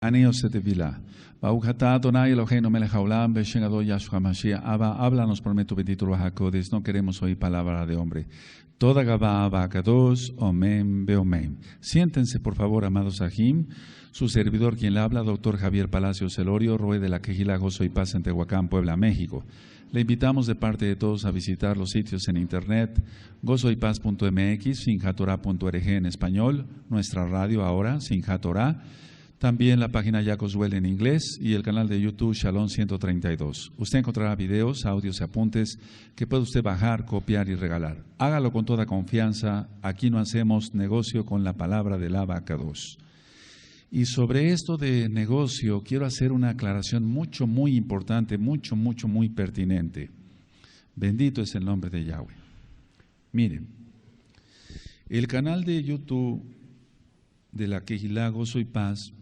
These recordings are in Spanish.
Háblanos por medio bendito Ruach HaKodesh, no queremos oír palabra de hombre. Toda Gabá Abacados, Omen, Beomen. Siéntense, por favor, amados Ajim. Su servidor, quien le habla, doctor Javier Palacios Elorio, Roe de la Quejilá Gozo y Paz en Tehuacán, Puebla, México. Le invitamos de parte de todos a visitar los sitios en internet, gozoypaz.mx, sinjatorá.org en español, nuestra radio ahora, Sinjatorá, también la página Yacoswell en inglés y el canal de YouTube Shalom 132. Usted encontrará videos, audios y apuntes que puede usted bajar, copiar y regalar. Hágalo con toda confianza. Aquí no hacemos negocio con la palabra del Abacados. Y sobre esto de negocio quiero hacer una aclaración muy importante, muy pertinente. Bendito es el nombre de Yahweh. Miren, el canal de YouTube de la Quejilá Gozo y Paz,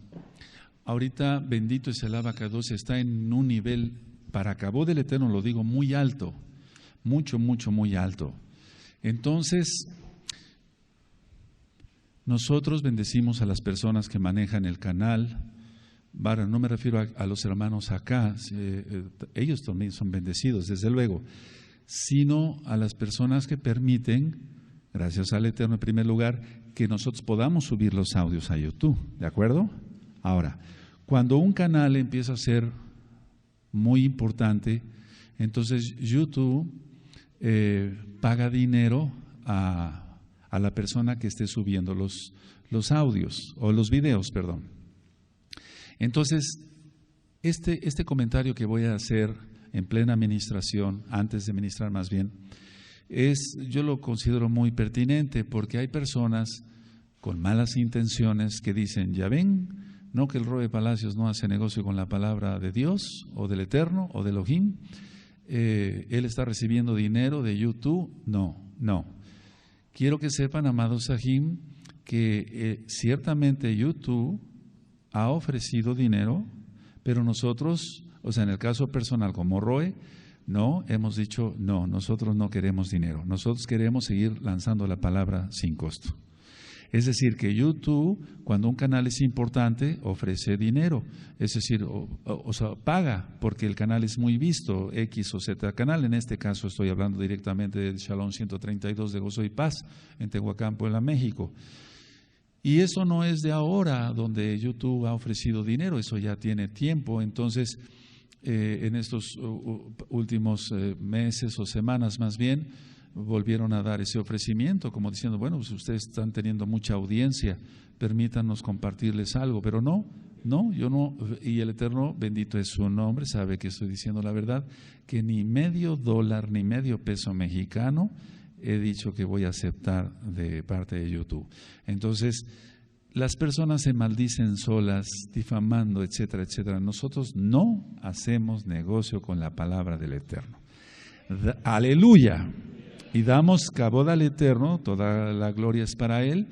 ahorita, bendito es el Abacados, está en un nivel, para Cabo del Eterno lo digo, muy alto, muy alto. Entonces, nosotros bendecimos a las personas que manejan el canal. No me refiero a los hermanos acá, ellos también son bendecidos, desde luego, sino a las personas que permiten, gracias al Eterno en primer lugar, que nosotros podamos subir los audios a YouTube, ¿de acuerdo? Ahora, cuando un canal empieza a ser muy importante, entonces YouTube paga dinero a la persona que esté subiendo los audios, o los videos, perdón. Entonces, este comentario que voy a hacer en plena administración, antes de ministrar más bien, yo lo considero muy pertinente, porque hay personas con malas intenciones que dicen, ya ven, no que el Roe Palacios no hace negocio con la palabra de Dios, o del Eterno, o de Elohim, él está recibiendo dinero de YouTube. No. Quiero que sepan, amados Sahim, que ciertamente YouTube ha ofrecido dinero, pero nosotros, o sea, en el caso personal como Roe, no, hemos dicho, no, nosotros no queremos dinero, nosotros queremos seguir lanzando la palabra sin costo. Es decir, que YouTube, cuando un canal es importante, ofrece dinero, es decir, o sea, paga, porque el canal es muy visto, X o Z canal. En este caso estoy hablando directamente del Shalom 132 de Gozo y Paz, en Tehuacán, Puebla, México. Y eso no es de ahora, donde YouTube ha ofrecido dinero, eso ya tiene tiempo. Entonces, en estos últimos meses o semanas más bien, volvieron a dar ese ofrecimiento, como diciendo, bueno, pues ustedes están teniendo mucha audiencia, permítanos compartirles algo, pero no, yo no, y el Eterno, bendito es su nombre, sabe que estoy diciendo la verdad, que ni medio dólar, ni medio peso mexicano he dicho que voy a aceptar de parte de YouTube. Entonces, las personas se maldicen solas, difamando, etcétera, etcétera. Nosotros no hacemos negocio con la palabra del Eterno. Aleluya. Y damos cabod al Eterno, toda la gloria es para Él,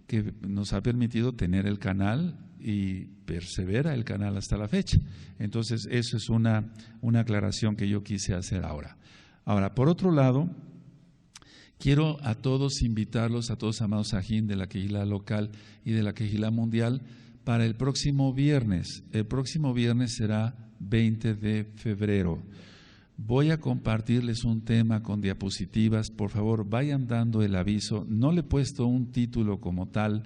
que nos ha permitido tener el canal y persevera el canal hasta la fecha. Entonces, eso es una aclaración que yo quise hacer ahora. Ahora, por otro lado, quiero a todos invitarlos, a todos amados Ajín de la Quejilá local y de la Quejilá mundial, para el próximo viernes. El próximo viernes será 20 de febrero. Voy a compartirles un tema con diapositivas. Por favor, vayan dando el aviso. No le he puesto un título como tal,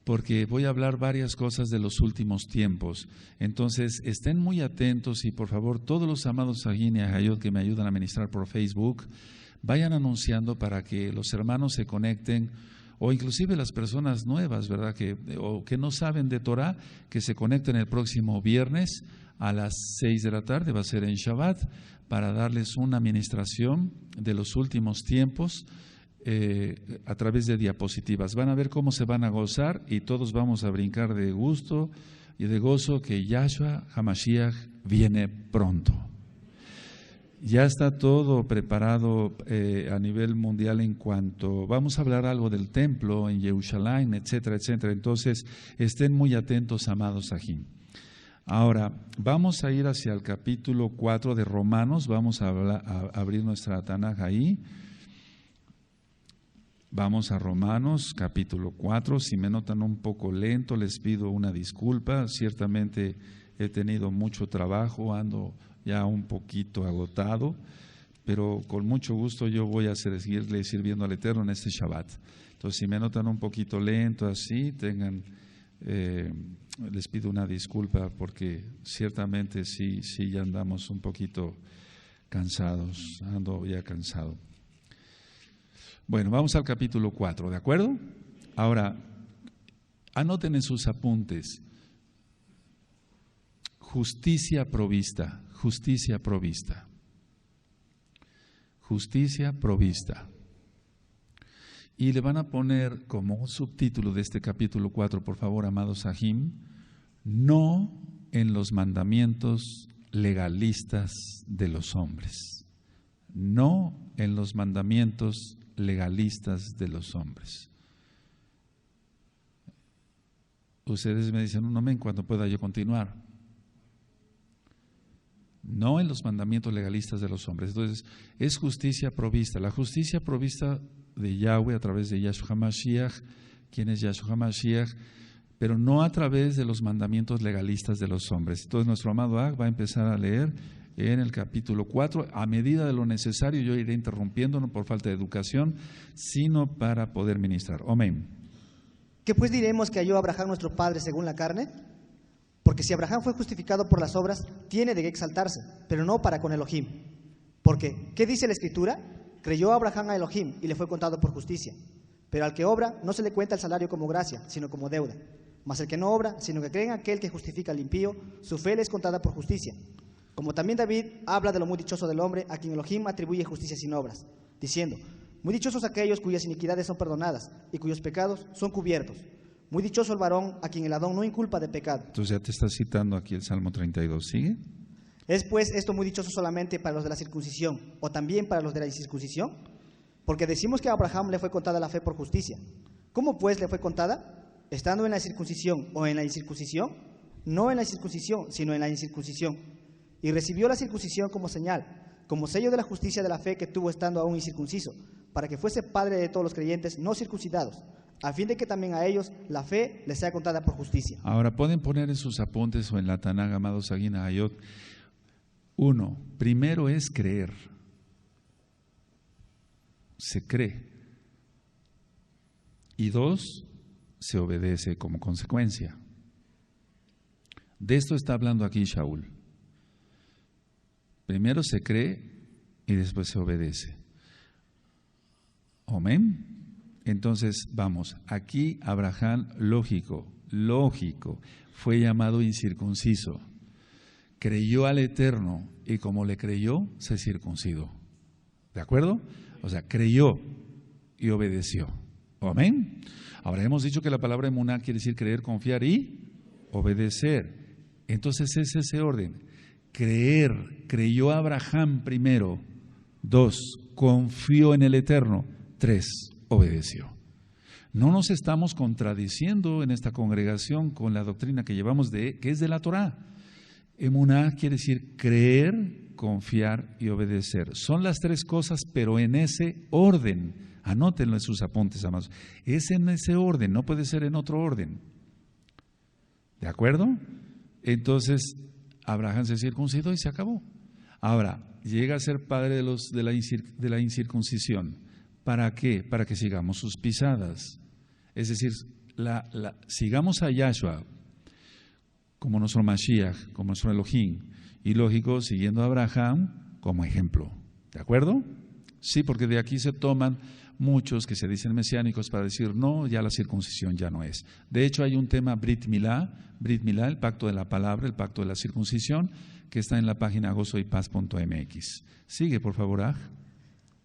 porque voy a hablar varias cosas de los últimos tiempos. Entonces, estén muy atentos y por favor, todos los amados Sahín y Ajayot que me ayudan a ministrar por Facebook, vayan anunciando para que los hermanos se conecten, o inclusive las personas nuevas, ¿verdad? Que no saben de Torah, que se conecten el próximo viernes a las 6 de la tarde, va a ser en Shabbat, para darles una administración de los últimos tiempos a través de diapositivas. Van a ver cómo se van a gozar y todos vamos a brincar de gusto y de gozo que Yahshua HaMashiach viene pronto. Ya está todo preparado a nivel mundial en cuanto, vamos a hablar algo del templo en Jerusalén, etcétera, etcétera. Entonces, estén muy atentos, amados Sahim. Ahora, vamos a ir hacia el capítulo 4 de Romanos, vamos a abrir nuestra Tanaj ahí. Vamos a Romanos capítulo 4. Si me notan un poco lento, les pido una disculpa. Ciertamente he tenido mucho trabajo, ando ya un poquito agotado, pero con mucho gusto yo voy a seguirle sirviendo al Eterno en este Shabbat. Entonces, si me notan un poquito lento así, les pido una disculpa porque ciertamente sí ya andamos un poquito cansados, ando ya cansado. Bueno, vamos al capítulo 4, ¿de acuerdo? Ahora, anoten en sus apuntes, justicia provista, justicia provista, justicia provista. Y le van a poner como un subtítulo de este capítulo 4, por favor, amados Sahim, no en los mandamientos legalistas de los hombres, no en los mandamientos legalistas de los hombres. Ustedes me dicen, no, men, cuando pueda yo continuar. No en los mandamientos legalistas de los hombres. Entonces, es justicia provista. La justicia provista de Yahweh a través de Yahshua HaMashiach. ¿Quién es Yahshua HaMashiach? Pero no a través de los mandamientos legalistas de los hombres. Entonces, nuestro amado Ag va a empezar a leer en el capítulo 4, a medida de lo necesario. Yo iré interrumpiendo, no por falta de educación, sino para poder ministrar. Amén. ¿Qué pues diremos que halló Abraham nuestro padre según la carne? Porque si Abraham fue justificado por las obras, tiene de qué exaltarse, pero no para con Elohim. Porque, ¿qué dice la Escritura? Creyó Abraham a Elohim y le fue contado por justicia. Pero al que obra no se le cuenta el salario como gracia, sino como deuda. Mas el que no obra, sino que cree en aquel que justifica al impío, su fe le es contada por justicia. Como también David habla de lo muy dichoso del hombre a quien Elohim atribuye justicia sin obras, diciendo, muy dichosos aquellos cuyas iniquidades son perdonadas y cuyos pecados son cubiertos. Muy dichoso el varón a quien el Adón no inculpa de pecado. Entonces ya te está citando aquí el Salmo 32, ¿sigue? ¿Es pues esto muy dichoso solamente para los de la circuncisión o también para los de la incircuncisión? Porque decimos que a Abraham le fue contada la fe por justicia. ¿Cómo pues le fue contada? ¿Estando en la circuncisión o en la incircuncisión? No en la circuncisión, sino en la incircuncisión. Y recibió la circuncisión como señal, como sello de la justicia de la fe que tuvo estando aún incircunciso, para que fuese padre de todos los creyentes no circuncidados, a fin de que también a ellos la fe les sea contada por justicia. Ahora pueden poner en sus apuntes o en la Tanaj, amados Aguina Ayot. 1. Primero es creer. Se cree. Y 2. Se obedece como consecuencia. De esto está hablando aquí Shaul. Primero se cree y después se obedece. Amén. Entonces, vamos, aquí Abraham, lógico, fue llamado incircunciso. Creyó al Eterno y como le creyó, se circuncidó. ¿De acuerdo? O sea, creyó y obedeció. Amén. Ahora hemos dicho que la palabra emuná quiere decir creer, confiar y obedecer. Entonces es ese orden. Creer, creyó Abraham primero. 2, confió en el Eterno. 3, obedeció. No nos estamos contradiciendo en esta congregación con la doctrina que llevamos que es de la Torá. Emuná quiere decir creer, confiar y obedecer. Son las tres cosas, pero en ese orden. Anótenlo en sus apuntes, amados. Es en ese orden, no puede ser en otro orden. ¿De acuerdo? Entonces, Abraham se circuncidó y se acabó. Ahora, llega a ser padre de la incircuncisión. ¿Para qué? Para que sigamos sus pisadas. Es decir, sigamos a Yahshua como nuestro Mashiach, como nuestro Elohim. Y lógico, siguiendo a Abraham como ejemplo. ¿De acuerdo? Sí, porque de aquí se toman muchos que se dicen mesiánicos para decir, no, ya la circuncisión ya no es. De hecho, hay un tema Brit Milá, el pacto de la palabra, el pacto de la circuncisión, que está en la página gozoypaz.mx. Sigue, por favor, Aj.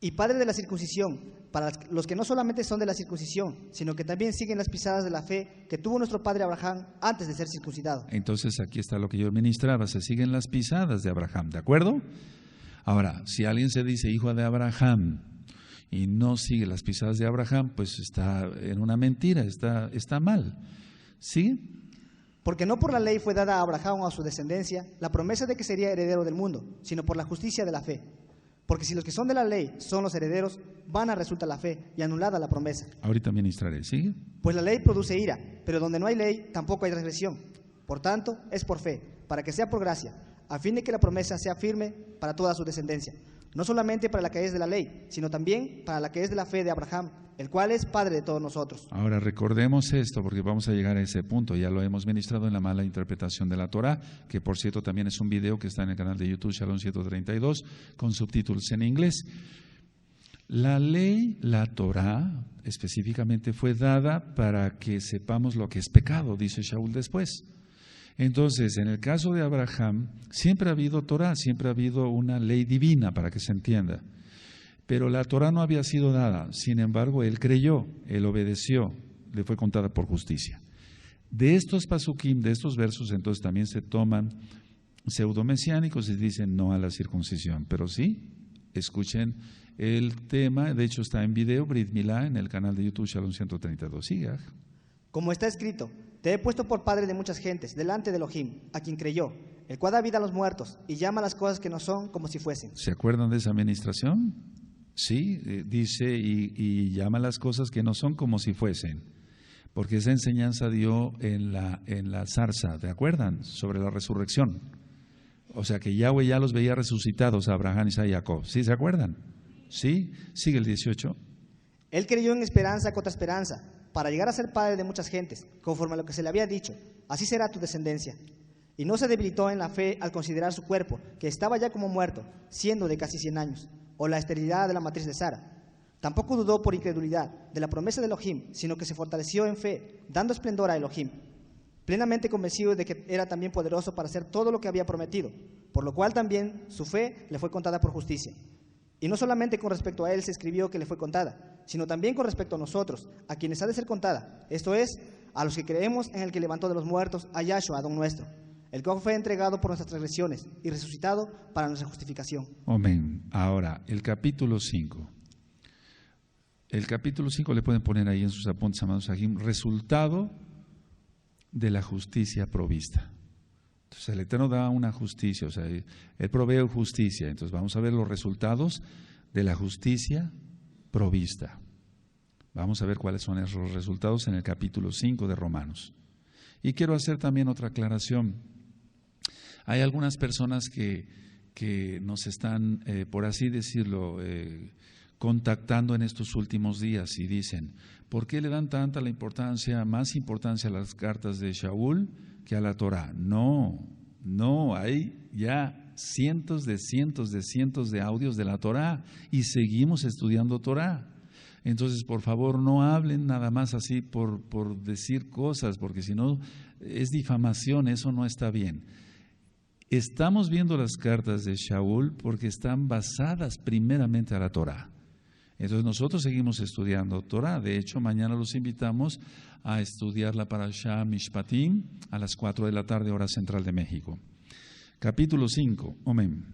Y padre de la circuncisión, para los que no solamente son de la circuncisión, sino que también siguen las pisadas de la fe que tuvo nuestro padre Abraham antes de ser circuncidado. Entonces aquí está lo que yo ministraba, se siguen las pisadas de Abraham, ¿de acuerdo? Ahora, si alguien se dice hijo de Abraham y no sigue las pisadas de Abraham, pues está en una mentira, está mal. ¿Sí? Porque no por la ley fue dada a Abraham o a su descendencia la promesa de que sería heredero del mundo, sino por la justicia de la fe. Porque si los que son de la ley son los herederos, vana resulta la fe y anulada la promesa. Ahorita ministraré, ¿sigue? Pues la ley produce ira, pero donde no hay ley tampoco hay transgresión. Por tanto, es por fe, para que sea por gracia, a fin de que la promesa sea firme para toda su descendencia, no solamente para la que es de la ley, sino también para la que es de la fe de Abraham, el cual es padre de todos nosotros. Ahora recordemos esto porque vamos a llegar a ese punto. Ya lo hemos ministrado en la mala interpretación de la Torah, que por cierto también es un video que está en el canal de YouTube Shalom 132 con subtítulos en inglés. La ley, la Torah, específicamente fue dada para que sepamos lo que es pecado, dice Shaul después. Entonces, en el caso de Abraham, siempre ha habido Torah, siempre ha habido una ley divina, para que se entienda. Pero la Torah no había sido dada, sin embargo, él creyó, él obedeció, le fue contada por justicia. De estos pasukim, de estos versos, entonces también se toman pseudomesiánicos y dicen no a la circuncisión. Pero sí, escuchen el tema, de hecho está en video, Brit Milá, en el canal de YouTube Shalom 132. Siga. Como está escrito, te he puesto por padre de muchas gentes, delante de Elohim, a quien creyó, el cual da vida a los muertos y llama las cosas que no son como si fuesen. ¿Se acuerdan de esa administración? Sí, dice y llama las cosas que no son como si fuesen, porque esa enseñanza dio en la zarza, ¿te acuerdan? Sobre la resurrección. O sea que Yahweh ya los veía resucitados a Abraham, Isaac y Jacob. ¿Sí se acuerdan? Sí, sigue el 18. Él creyó en esperanza contra esperanza, para llegar a ser padre de muchas gentes, conforme a lo que se le había dicho, así será tu descendencia. Y no se debilitó en la fe al considerar su cuerpo, que estaba ya como muerto, siendo de casi 100 años, o la esterilidad de la matriz de Sara. Tampoco dudó por incredulidad de la promesa de Elohim, sino que se fortaleció en fe, dando esplendor a Elohim, plenamente convencido de que era también poderoso para hacer todo lo que había prometido, por lo cual también su fe le fue contada por justicia. Y no solamente con respecto a él se escribió que le fue contada, sino también con respecto a nosotros, a quienes ha de ser contada, esto es, a los que creemos en el que levantó de los muertos a Yahshua, Adón nuestro, el cual fue entregado por nuestras transgresiones y resucitado para nuestra justificación. Amén. Ahora, el capítulo 5. El capítulo 5 le pueden poner ahí en sus apuntes, amados Sahim, resultado de la justicia provista. Entonces el Eterno da una justicia, o sea, Él provee justicia. Entonces vamos a ver los resultados de la justicia provista. Vamos a ver cuáles son esos resultados en el capítulo 5 de Romanos. Y quiero hacer también otra aclaración. Hay algunas personas que nos están, por así decirlo, contactando en estos últimos días y dicen, ¿por qué le dan tanta más importancia a las cartas de Shaul que a la Torah? No, hay ya cientos de audios de la Torah y seguimos estudiando Torah. Entonces, por favor, no hablen nada más así por decir cosas, porque si no es difamación, eso no está bien. Estamos viendo las cartas de Shaul porque están basadas primeramente a la Torah. Entonces nosotros seguimos estudiando Torah. De hecho, mañana los invitamos a estudiar la Parashá Mishpatim a las 4 de la tarde, hora central de México. Capítulo 5. Amén.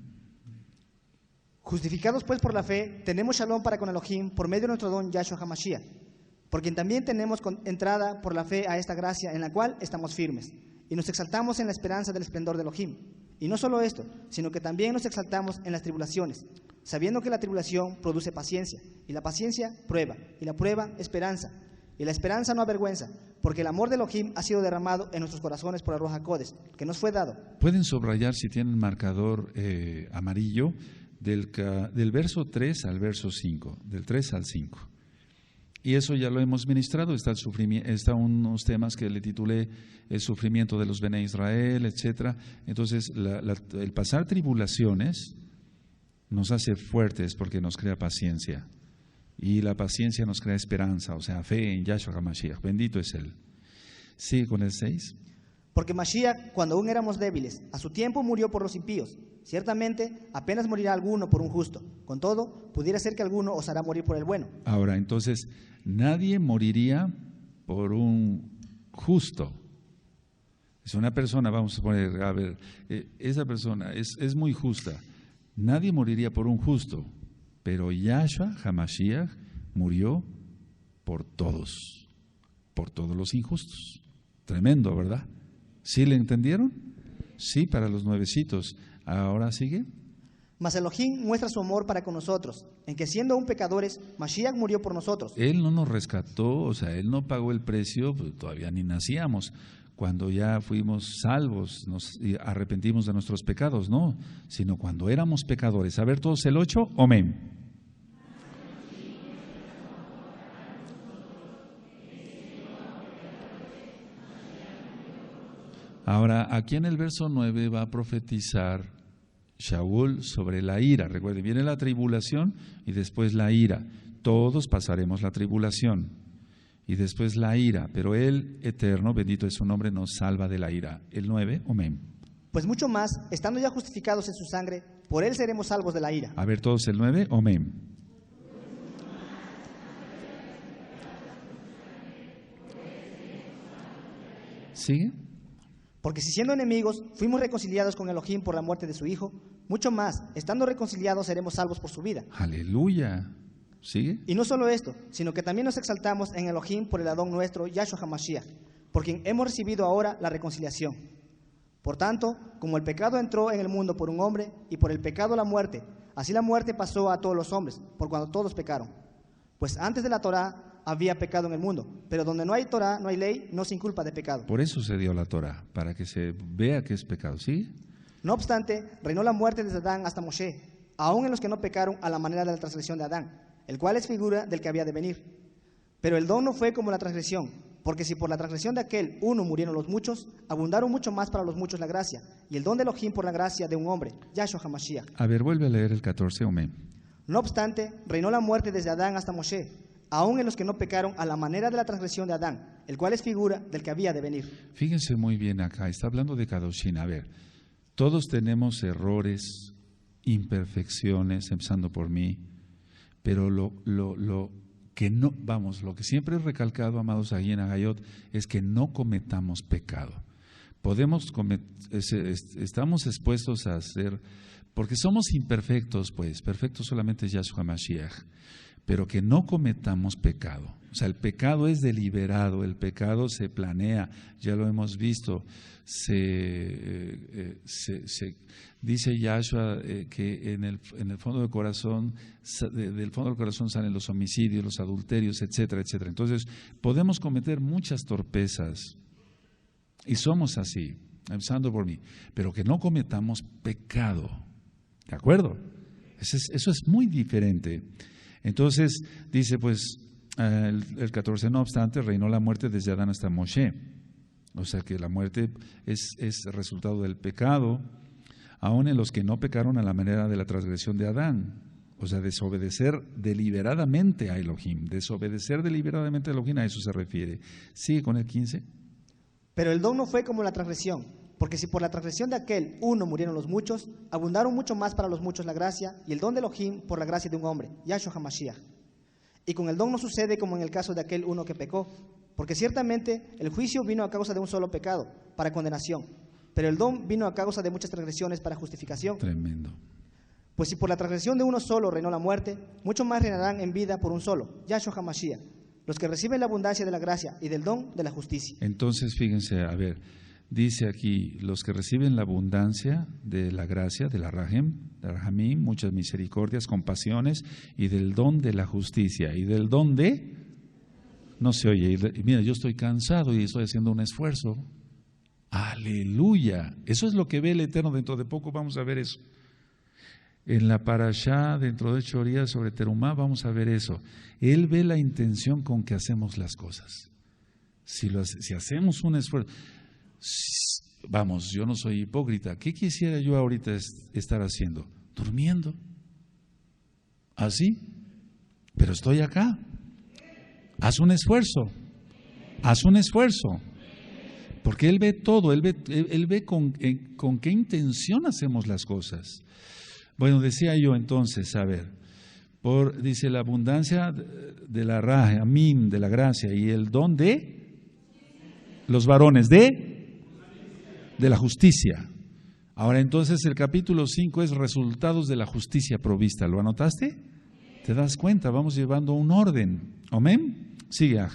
Justificados pues por la fe, tenemos shalom para con Elohim por medio de nuestro don Yahshua HaMashiach, por quien también tenemos entrada por la fe a esta gracia en la cual estamos firmes, y nos exaltamos en la esperanza del esplendor de Elohim. Y no solo esto, sino que también nos exaltamos en las tribulaciones, sabiendo que la tribulación produce paciencia, y la paciencia prueba, y la prueba esperanza, y la esperanza no avergüenza, porque el amor de Elohim ha sido derramado en nuestros corazones por el Ruach HaKodesh, que nos fue dado. Pueden subrayar si tienen marcador amarillo del verso 3 al verso 5, del 3 al 5. Y eso ya lo hemos ministrado, está unos temas que le titulé el sufrimiento de los Bene Israel, etc. Entonces, el pasar tribulaciones nos hace fuertes porque nos crea paciencia. Y la paciencia nos crea esperanza, o sea, fe en Yahshua HaMashiach. Bendito es Él. Sigue con el 6. Porque Mashiach, cuando aún éramos débiles, a su tiempo murió por los impíos. Ciertamente, apenas morirá alguno por un justo. Con todo, pudiera ser que alguno os hará morir por el bueno. Ahora, entonces, nadie moriría por un justo. Es una persona, vamos a poner, a ver, esa persona es muy justa. Nadie moriría por un justo, pero Yahshua HaMashiach murió por todos los injustos. Tremendo, ¿verdad? ¿Sí le entendieron? Sí, para los nuevecitos. Ahora sigue. Mas Elohim muestra su amor para con nosotros, en que siendo aún pecadores, Mashiach murió por nosotros. Él no nos rescató, o sea, Él no pagó el precio, pues todavía ni nacíamos. Cuando ya fuimos salvos, nos arrepentimos de nuestros pecados, no, sino cuando éramos pecadores. A ver todos el 8, amén. Ahora, aquí en el verso 9 va a profetizar Shaul sobre la ira. Recuerden, viene la tribulación y después la ira. Todos pasaremos la tribulación y después la ira, pero Él, eterno, bendito es su nombre, nos salva de la ira. El 9, amén. Pues mucho más, estando ya justificados en su sangre, por Él seremos salvos de la ira. A ver todos el 9, amén. ¿Sigue? Porque si siendo enemigos fuimos reconciliados con Elohim por la muerte de su Hijo, mucho más, estando reconciliados seremos salvos por su vida. Aleluya. ¿Sigue? Y no solo esto, sino que también nos exaltamos en Elohim por el Adón nuestro, Yahshua HaMashiach, por quien hemos recibido ahora la reconciliación. Por tanto, como el pecado entró en el mundo por un hombre, y por el pecado la muerte, así la muerte pasó a todos los hombres, por cuando todos pecaron. Pues antes de la Torá había pecado en el mundo, pero donde no hay Torá, no hay ley, no se inculpa de pecado. Por eso se dio la Torá, para que se vea que es pecado, ¿sí? No obstante, reinó la muerte desde Adán hasta Moshe, aun en los que no pecaron a la manera de la transgresión de Adán, el cual es figura del que había de venir. Pero el don no fue como la transgresión, porque si por la transgresión de aquel uno murieron los muchos, abundaron mucho más para los muchos la gracia, y el don de Elohim por la gracia de un hombre, Yahshua HaMashiach. A ver, vuelve a leer el 14, amén. No obstante, reinó la muerte desde Adán hasta Moshe, aun en los que no pecaron a la manera de la transgresión de Adán, el cual es figura del que había de venir. Fíjense muy bien acá, está hablando de Kadoshin. A ver, todos tenemos errores, imperfecciones, empezando por mí, pero lo que no, vamos, lo que siempre he recalcado, amados, ahí en Agayot, es que no cometamos pecado. Estamos expuestos a hacer, porque somos imperfectos, pues, perfecto solamente es Yahshua Mashiach, pero que no cometamos pecado. O sea, el pecado es deliberado, el pecado se planea, ya lo hemos visto. Dice Yahshua que en el fondo del corazón, del fondo del corazón salen los homicidios, los adulterios, etcétera, etcétera. Entonces, podemos cometer muchas torpezas y somos así, empezando por mí, pero que no cometamos pecado. ¿De acuerdo? Eso es muy diferente. Entonces, dice pues el 14, no obstante, reinó la muerte desde Adán hasta Moshe. O sea que la muerte es resultado del pecado, aun en los que no pecaron a la manera de la transgresión de Adán. O sea, desobedecer deliberadamente a Elohim. Desobedecer deliberadamente a Elohim, a eso se refiere. Sigue con el 15. Pero el don no fue como la transgresión, porque si por la transgresión de aquel uno murieron los muchos, abundaron mucho más para los muchos la gracia y el don de Elohim por la gracia de un hombre, Yahshua HaMashiach. Y con el don no sucede como en el caso de aquel uno que pecó, porque ciertamente el juicio vino a causa de un solo pecado, para condenación, pero el don vino a causa de muchas transgresiones para justificación. Tremendo. Pues si por la transgresión de uno solo reinó la muerte, mucho más reinarán en vida por un solo, Yahshua HaMashiach, los que reciben la abundancia de la gracia y del don de la justicia. Entonces, fíjense, a ver, dice aquí, los que reciben la abundancia de la gracia, de la Rahamim, muchas misericordias, compasiones, y del don de la justicia, y del don de, no se oye, y mira, yo estoy cansado y estoy haciendo un esfuerzo. Aleluya, eso es lo que ve el Eterno. Dentro de poco vamos a ver eso. En la parashá, dentro de 8 días sobre Terumá, vamos a ver eso. Él ve la intención con que hacemos las cosas. Si hacemos un esfuerzo, vamos, yo no soy hipócrita. ¿Qué quisiera yo ahorita estar haciendo? Durmiendo. ¿Así? Pero estoy acá. Haz un esfuerzo. Haz un esfuerzo. Porque Él ve todo. Él ve con qué intención hacemos las cosas. Bueno, decía yo entonces, a ver, dice la abundancia de la Rahamim, de la gracia, y el don de los varones de la justicia. Ahora entonces el capítulo 5 es resultados de la justicia provista. ¿Lo anotaste? ¿Te das cuenta? Vamos llevando un orden. ¿Amén? Sigue.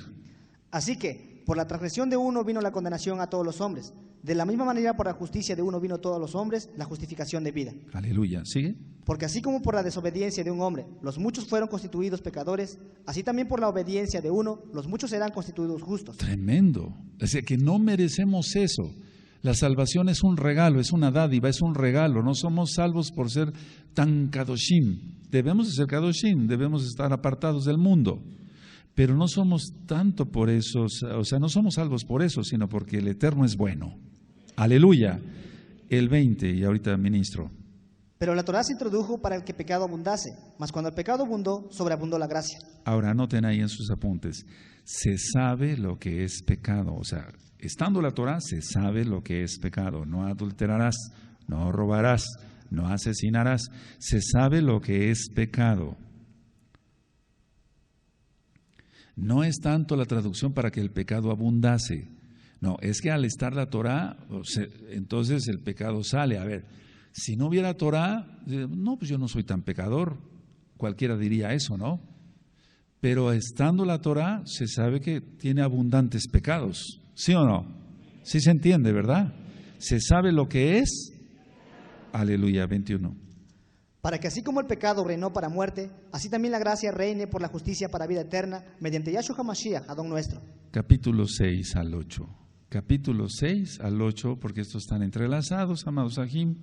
Así que, por la transgresión de uno vino la condenación a todos los hombres. De la misma manera, por la justicia de uno vino a todos los hombres la justificación de vida. Aleluya. ¿Sigue? Porque así como por la desobediencia de un hombre los muchos fueron constituidos pecadores, así también por la obediencia de uno los muchos serán constituidos justos. Tremendo. O sea que no merecemos eso. La salvación es un regalo, es una dádiva, es un regalo. No somos salvos por ser tan kadoshim. Debemos de ser kadoshim, debemos estar apartados del mundo. Pero no somos tanto por eso, o sea, no somos salvos por eso, sino porque el Eterno es bueno. Aleluya. El 20, y ahorita ministro. Pero la Torá se introdujo para el que pecado abundase, mas cuando el pecado abundó, sobreabundó la gracia. Ahora anoten ahí en sus apuntes, se sabe lo que es pecado, o sea, estando la Torá se sabe lo que es pecado, no adulterarás, no robarás, no asesinarás, se sabe lo que es pecado. No es tanto la traducción para que el pecado abundase, no, es que al estar la Torá, entonces el pecado sale. A ver, si no hubiera Torá, no, pues yo no soy tan pecador, cualquiera diría eso, ¿no? Pero estando la Torá, se sabe que tiene abundantes pecados, ¿sí o no? Sí se entiende, ¿verdad? Se sabe lo que es, aleluya, 21. Para que así como el pecado reinó para muerte, así también la gracia reine por la justicia para vida eterna, mediante Yahshua HaMashiach, Adón nuestro. Capítulo 6 al 8. Capítulo 6 al 8, porque estos están entrelazados, amados Sahim.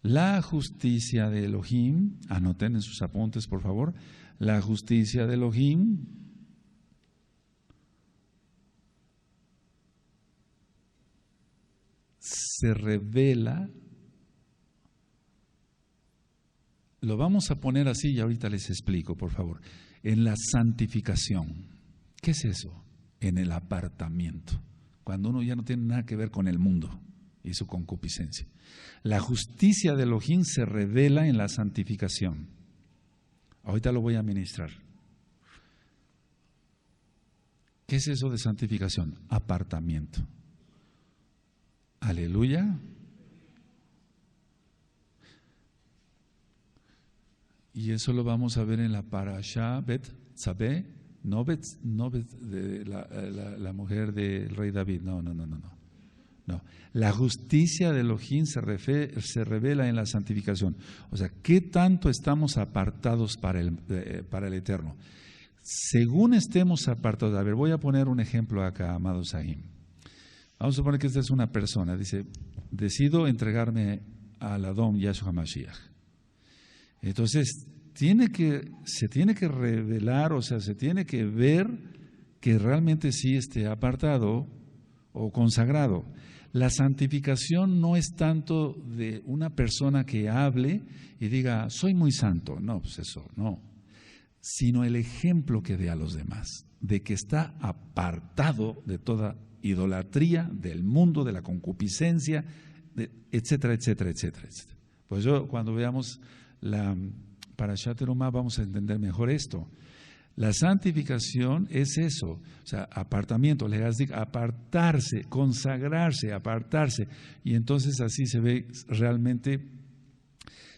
La justicia de Elohim, anoten en sus apuntes, por favor. La justicia de Elohim se revela. Lo vamos a poner así y ahorita les explico, por favor. En la santificación. ¿Qué es eso? En el apartamiento. Cuando uno ya no tiene nada que ver con el mundo y su concupiscencia. La justicia de Elohim se revela en la santificación. Ahorita lo voy a ministrar. ¿Qué es eso de santificación? Apartamiento. Aleluya. Y eso lo vamos a ver en la Parashá Bet-Sabé, no de la mujer del rey David, no. La justicia de Elohim se revela en la santificación. O sea, ¿qué tanto estamos apartados para el Eterno? Según estemos apartados, a ver, voy a poner un ejemplo acá, amados Sahim. Vamos a suponer que esta es una persona, dice, decido entregarme al Adón Yahshua HaMashiach. Entonces, se tiene que revelar, o sea, se tiene que ver que realmente sí esté apartado o consagrado. La santificación no es tanto de una persona que hable y diga, soy muy santo. No, pues eso, no. Sino el ejemplo que dé a los demás, de que está apartado de toda idolatría, del mundo, de la concupiscencia, etcétera, etcétera, etcétera, etcétera. Pues cuando veamos la Parashat Terumah vamos a entender mejor esto. La santificación es eso, o sea, apartamiento, apartarse, consagrarse, apartarse. Y entonces así se ve realmente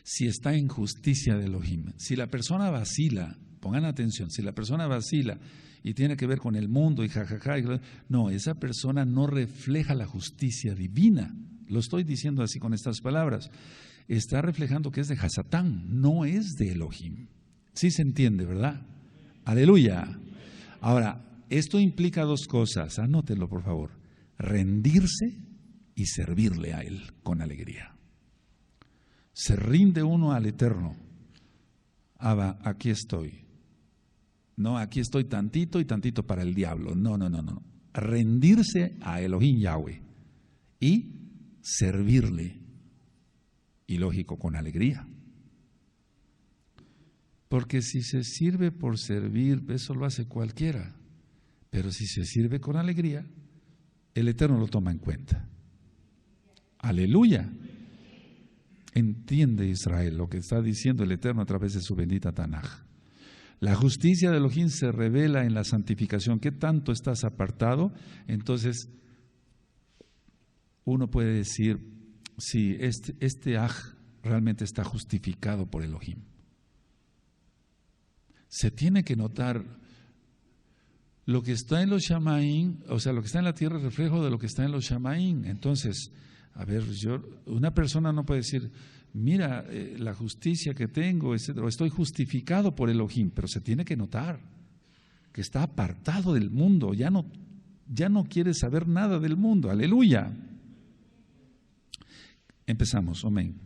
si está en justicia de Elohim. Si la persona vacila, pongan atención, si la persona vacila y tiene que ver con el mundo y jajaja, no, esa persona no refleja la justicia divina. Lo estoy diciendo así con estas palabras. Está reflejando que es de Hasatán, no es de Elohim. Sí se entiende, ¿verdad? Aleluya. Ahora, esto implica dos cosas, anótenlo por favor. Rendirse y servirle a Él con alegría. Se rinde uno al Eterno. Abba, aquí estoy. No, aquí estoy tantito y tantito para el diablo. No. Rendirse a Elohim Yahweh y servirle. Y lógico, con alegría. Porque si se sirve por servir, eso lo hace cualquiera. Pero si se sirve con alegría, el Eterno lo toma en cuenta. Aleluya. Entiende Israel lo que está diciendo el Eterno a través de su bendita Tanaj. La justicia de Elohim se revela en la santificación. ¿Qué tanto estás apartado? Entonces, uno puede decir, sí, este aj realmente está justificado por Elohim. Se tiene que notar Lo que está en los Shamaín, o sea, lo que está en la tierra es reflejo de lo que está en los Shamaín. Entonces, a ver, una persona no puede decir, mira, la justicia que tengo, etcétera, o estoy justificado por Elohim, pero se tiene que notar que está apartado del mundo, ya no quiere saber nada del mundo. Aleluya. Empezamos, amén.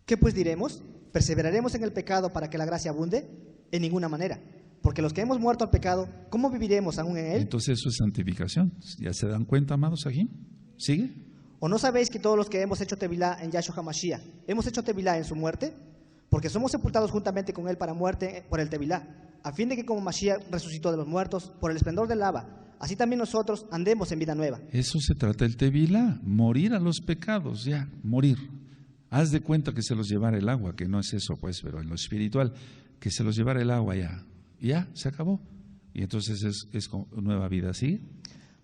¿Qué pues diremos? ¿Perseveraremos en el pecado para que la gracia abunde? En ninguna manera. Porque los que hemos muerto al pecado, ¿cómo viviremos aún en él? Entonces eso es santificación. ¿Ya se dan cuenta, amados, aquí? ¿Sigue? ¿O no sabéis que todos los que hemos hecho tevilá en Yahshua HaMashiach, hemos hecho tevilá en su muerte? Porque somos sepultados juntamente con él para muerte por el tevilá, a fin de que como Mashiach resucitó de los muertos por el esplendor del Abba, así también nosotros andemos en vida nueva. Eso se trata el tevilá, morir a los pecados, ya, morir. Haz de cuenta que se los llevara el agua, que no es eso pues, pero en lo espiritual, que se los llevara el agua ya, se acabó. Y entonces es nueva vida, ¿sí?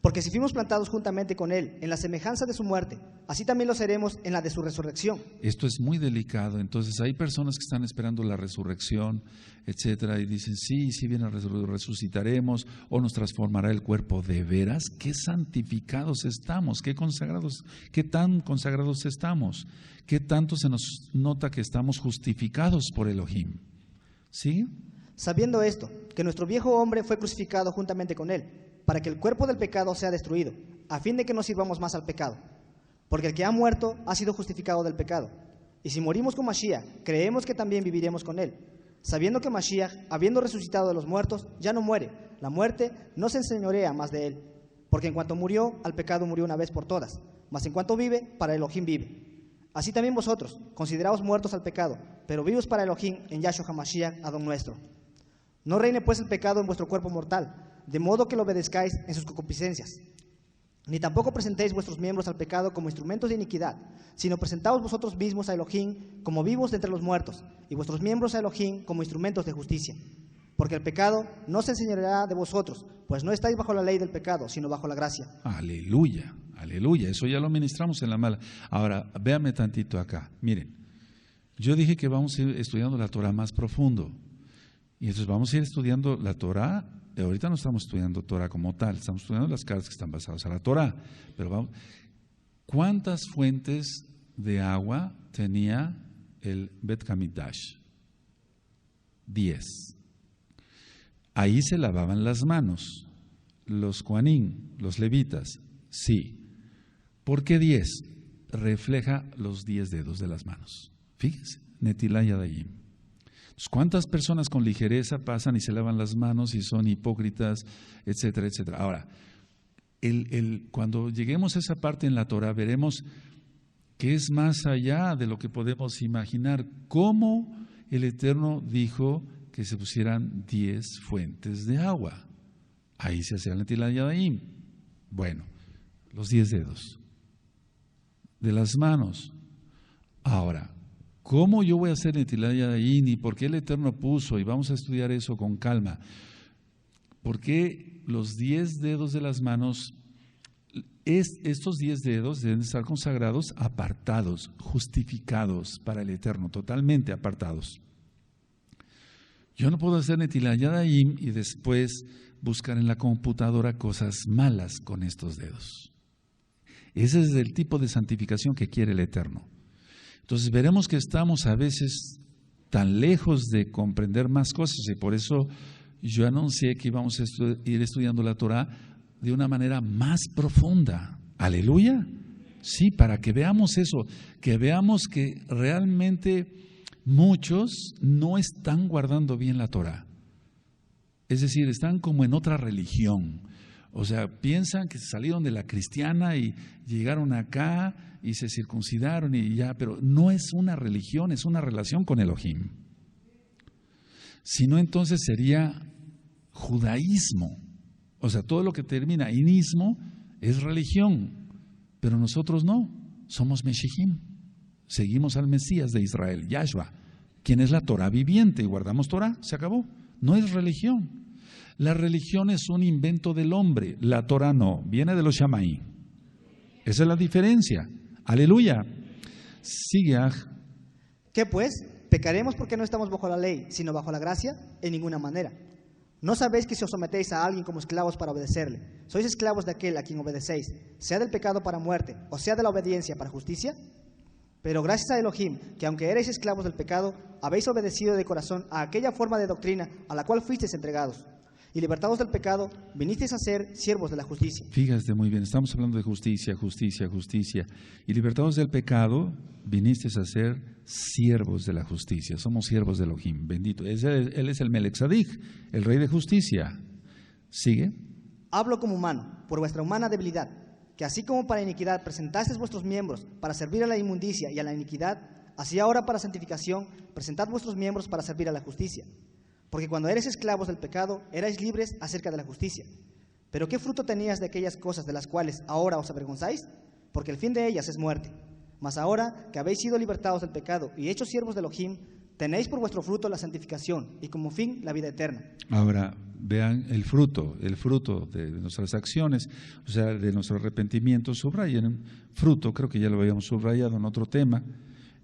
Porque si fuimos plantados juntamente con él en la semejanza de su muerte, así también lo seremos en la de su resurrección. Esto es muy delicado. Entonces hay personas que están esperando la resurrección, etcétera, y dicen, sí bien resucitaremos o nos transformará el cuerpo. ¿De veras? ¿Qué santificados estamos? ¿Qué consagrados? ¿Qué tan consagrados estamos? ¿Qué tanto se nos nota que estamos justificados por Elohim? ¿Sí? Sabiendo esto, que nuestro viejo hombre fue crucificado juntamente con él, para que el cuerpo del pecado sea destruido, a fin de que no sirvamos más al pecado. Porque el que ha muerto ha sido justificado del pecado. Y si morimos con Mashiach, creemos que también viviremos con él, sabiendo que Mashiach, habiendo resucitado de los muertos, ya no muere. La muerte no se enseñorea más de él. Porque en cuanto murió, al pecado murió una vez por todas. Mas en cuanto vive, para Elohim vive. Así también vosotros, consideraos muertos al pecado, pero vivos para Elohim en Yahshua HaMashiach, Adón nuestro. No reine pues el pecado en vuestro cuerpo mortal, de modo que lo obedezcáis en sus concupiscencias. Ni tampoco presentéis vuestros miembros al pecado como instrumentos de iniquidad, sino presentaos vosotros mismos a Elohim como vivos de entre los muertos, y vuestros miembros a Elohim como instrumentos de justicia. Porque el pecado no se enseñoreará de vosotros, pues no estáis bajo la ley del pecado, sino bajo la gracia. Aleluya, aleluya, eso ya lo ministramos en la mala. Ahora, véanme tantito acá, miren, yo dije que vamos a ir estudiando la Torah más profundo, y entonces vamos a ir estudiando la Torah. Ahorita no estamos estudiando Torah como tal, estamos estudiando las cartas que están basadas a la Torah, pero vamos, ¿cuántas fuentes de agua tenía el Bet Hamidash? 10. Ahí se lavaban las manos, los Kohanim, los levitas, sí. ¿Por qué 10? Refleja los 10 dedos de las manos. Fíjense, Netilá Yadayim. ¿Cuántas personas con ligereza pasan y se lavan las manos y son hipócritas, etcétera, etcétera? Ahora, cuando lleguemos a esa parte en la Torah, veremos que es más allá de lo que podemos imaginar. Cómo el Eterno dijo que se pusieran 10 fuentes de agua. Ahí se hacía el Netilat Yadayim. Bueno, los 10 dedos de las manos. Ahora, ¿cómo yo voy a hacer Netilat Yadayim y por qué el Eterno puso? Y vamos a estudiar eso con calma. ¿Por qué los 10 dedos de las manos, estos 10 dedos deben estar consagrados, apartados, justificados para el Eterno, totalmente apartados? Yo no puedo hacer Netilat Yadayim y después buscar en la computadora cosas malas con estos dedos. Ese es el tipo de santificación que quiere el Eterno. Entonces veremos que estamos a veces tan lejos de comprender más cosas y por eso yo anuncié que íbamos a ir estudiando la Torah de una manera más profunda. Aleluya. Sí, para que veamos eso, que veamos que realmente muchos no están guardando bien la Torah. Es decir, están como en otra religión. O sea, piensan que salieron de la cristiana y llegaron acá y se circuncidaron y ya, pero no es una religión, es una relación con Elohim. Si no, entonces sería judaísmo. O sea, todo lo que termina en ismo es religión, pero nosotros no, somos Meshihim. Seguimos al Mesías de Israel, Yahshua, quien es la Torah viviente y guardamos Torah, se acabó. No es religión. La religión es un invento del hombre, la Torah no, viene de los Shamaí. Esa es la diferencia. Aleluya. Sigue. ¿Qué pues? ¿Pecaremos porque no estamos bajo la ley, sino bajo la gracia? En ninguna manera. ¿No sabéis que si os sometéis a alguien como esclavos para obedecerle, sois esclavos de aquel a quien obedecéis, sea del pecado para muerte, o sea de la obediencia para justicia? Pero gracias a Elohim, que aunque erais esclavos del pecado, habéis obedecido de corazón a aquella forma de doctrina a la cual fuisteis entregados. Y libertados del pecado, vinisteis a ser siervos de la justicia. Fíjate muy bien, estamos hablando de justicia, justicia, justicia. Y libertados del pecado, vinisteis a ser siervos de la justicia. Somos siervos de Elohim, bendito. Él es el Melech Tzadik, el rey de justicia. ¿Sigue? Hablo como humano, por vuestra humana debilidad, que así como para iniquidad presentasteis vuestros miembros para servir a la inmundicia y a la iniquidad, así ahora para santificación presentad vuestros miembros para servir a la justicia. Porque cuando eres esclavos del pecado, erais libres acerca de la justicia. Pero ¿qué fruto tenías de aquellas cosas de las cuales ahora os avergonzáis? Porque el fin de ellas es muerte. Mas ahora que habéis sido libertados del pecado y hechos siervos de Elohim, tenéis por vuestro fruto la santificación y como fin la vida eterna. Ahora, vean el fruto de nuestras acciones, o sea, de nuestro arrepentimiento. Subrayen fruto, creo que ya lo habíamos subrayado en otro tema.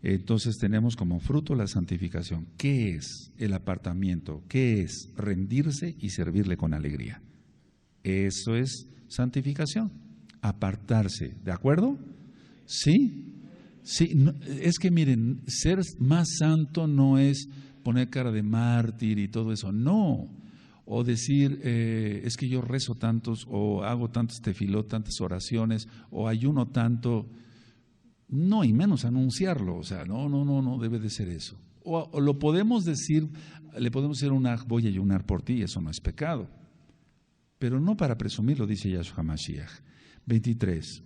Entonces tenemos como fruto la santificación. ¿Qué es el apartamiento? ¿Qué es rendirse y servirle con alegría? Eso es santificación, apartarse, ¿de acuerdo? ¿Sí? Sí, no, es que miren, ser más santo no es poner cara de mártir y todo eso, no. O decir, es que yo rezo tantos, o hago tantos tefilot, tantas oraciones, o ayuno tanto. No, y menos anunciarlo, o sea, no debe de ser eso. O lo podemos decir, le podemos decir voy a ayunar por ti, eso no es pecado. Pero no para presumirlo, dice Yahshua Mashiach. 23.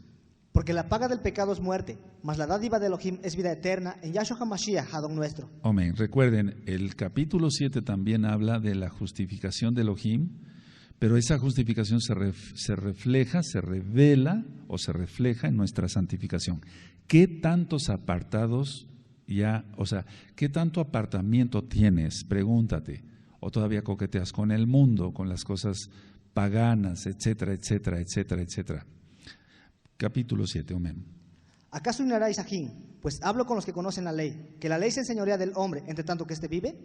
Porque la paga del pecado es muerte, mas la dádiva de Elohim es vida eterna en Yahshua HaMashiach, Adón nuestro. Amén. Recuerden, el capítulo 7 también habla de la justificación de Elohim, pero esa justificación se refleja, se revela o se refleja en nuestra santificación. ¿Qué tantos apartados qué tanto apartamiento tienes? Pregúntate. O todavía coqueteas con el mundo, con las cosas paganas, etcétera, etcétera, etcétera, etcétera. Capítulo 7, amén. ¿Acaso ignoráis a Jim? Pues hablo con los que conocen la ley, que la ley se enseñorea del hombre, entre tanto que éste vive.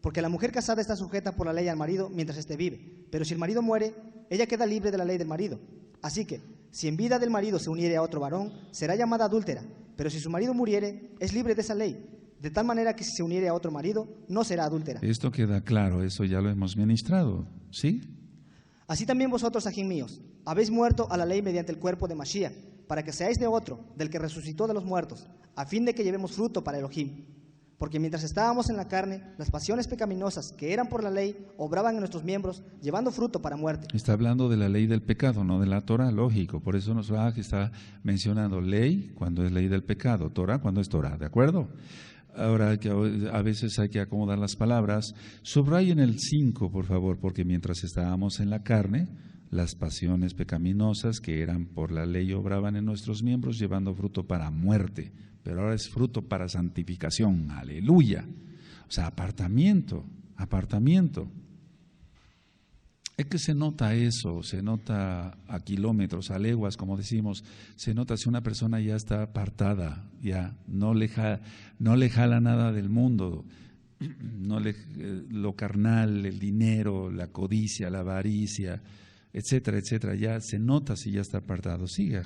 Porque la mujer casada está sujeta por la ley al marido mientras éste vive. Pero si el marido muere, ella queda libre de la ley del marido. Así que, si en vida del marido se uniere a otro varón, será llamada adúltera. Pero si su marido muriere, es libre de esa ley. De tal manera que si se uniere a otro marido, no será adúltera. Esto queda claro, eso ya lo hemos ministrado, ¿sí? Así también vosotros, ajín míos, habéis muerto a la ley mediante el cuerpo de Mashiach, para que seáis de otro, del que resucitó de los muertos, a fin de que llevemos fruto para Elohim. Porque mientras estábamos en la carne, las pasiones pecaminosas que eran por la ley obraban en nuestros miembros, llevando fruto para muerte. Está hablando de la ley del pecado, no de la Torah, lógico. Por eso nos va a está mencionando ley cuando es ley del pecado, Torah cuando es Torah, ¿de acuerdo? Ahora a veces hay que acomodar las palabras. Subrayen el 5, por favor, porque mientras estábamos en la carne, las pasiones pecaminosas que eran por la ley obraban en nuestros miembros, llevando fruto para muerte. Pero ahora es fruto para santificación, aleluya. O sea, apartamiento. Es que se nota eso, se nota a kilómetros, a leguas, como decimos, se nota si una persona ya está apartada, ya no le jala nada del mundo, lo carnal, el dinero, la codicia, la avaricia, etcétera, etcétera, ya se nota si ya está apartado. Siga.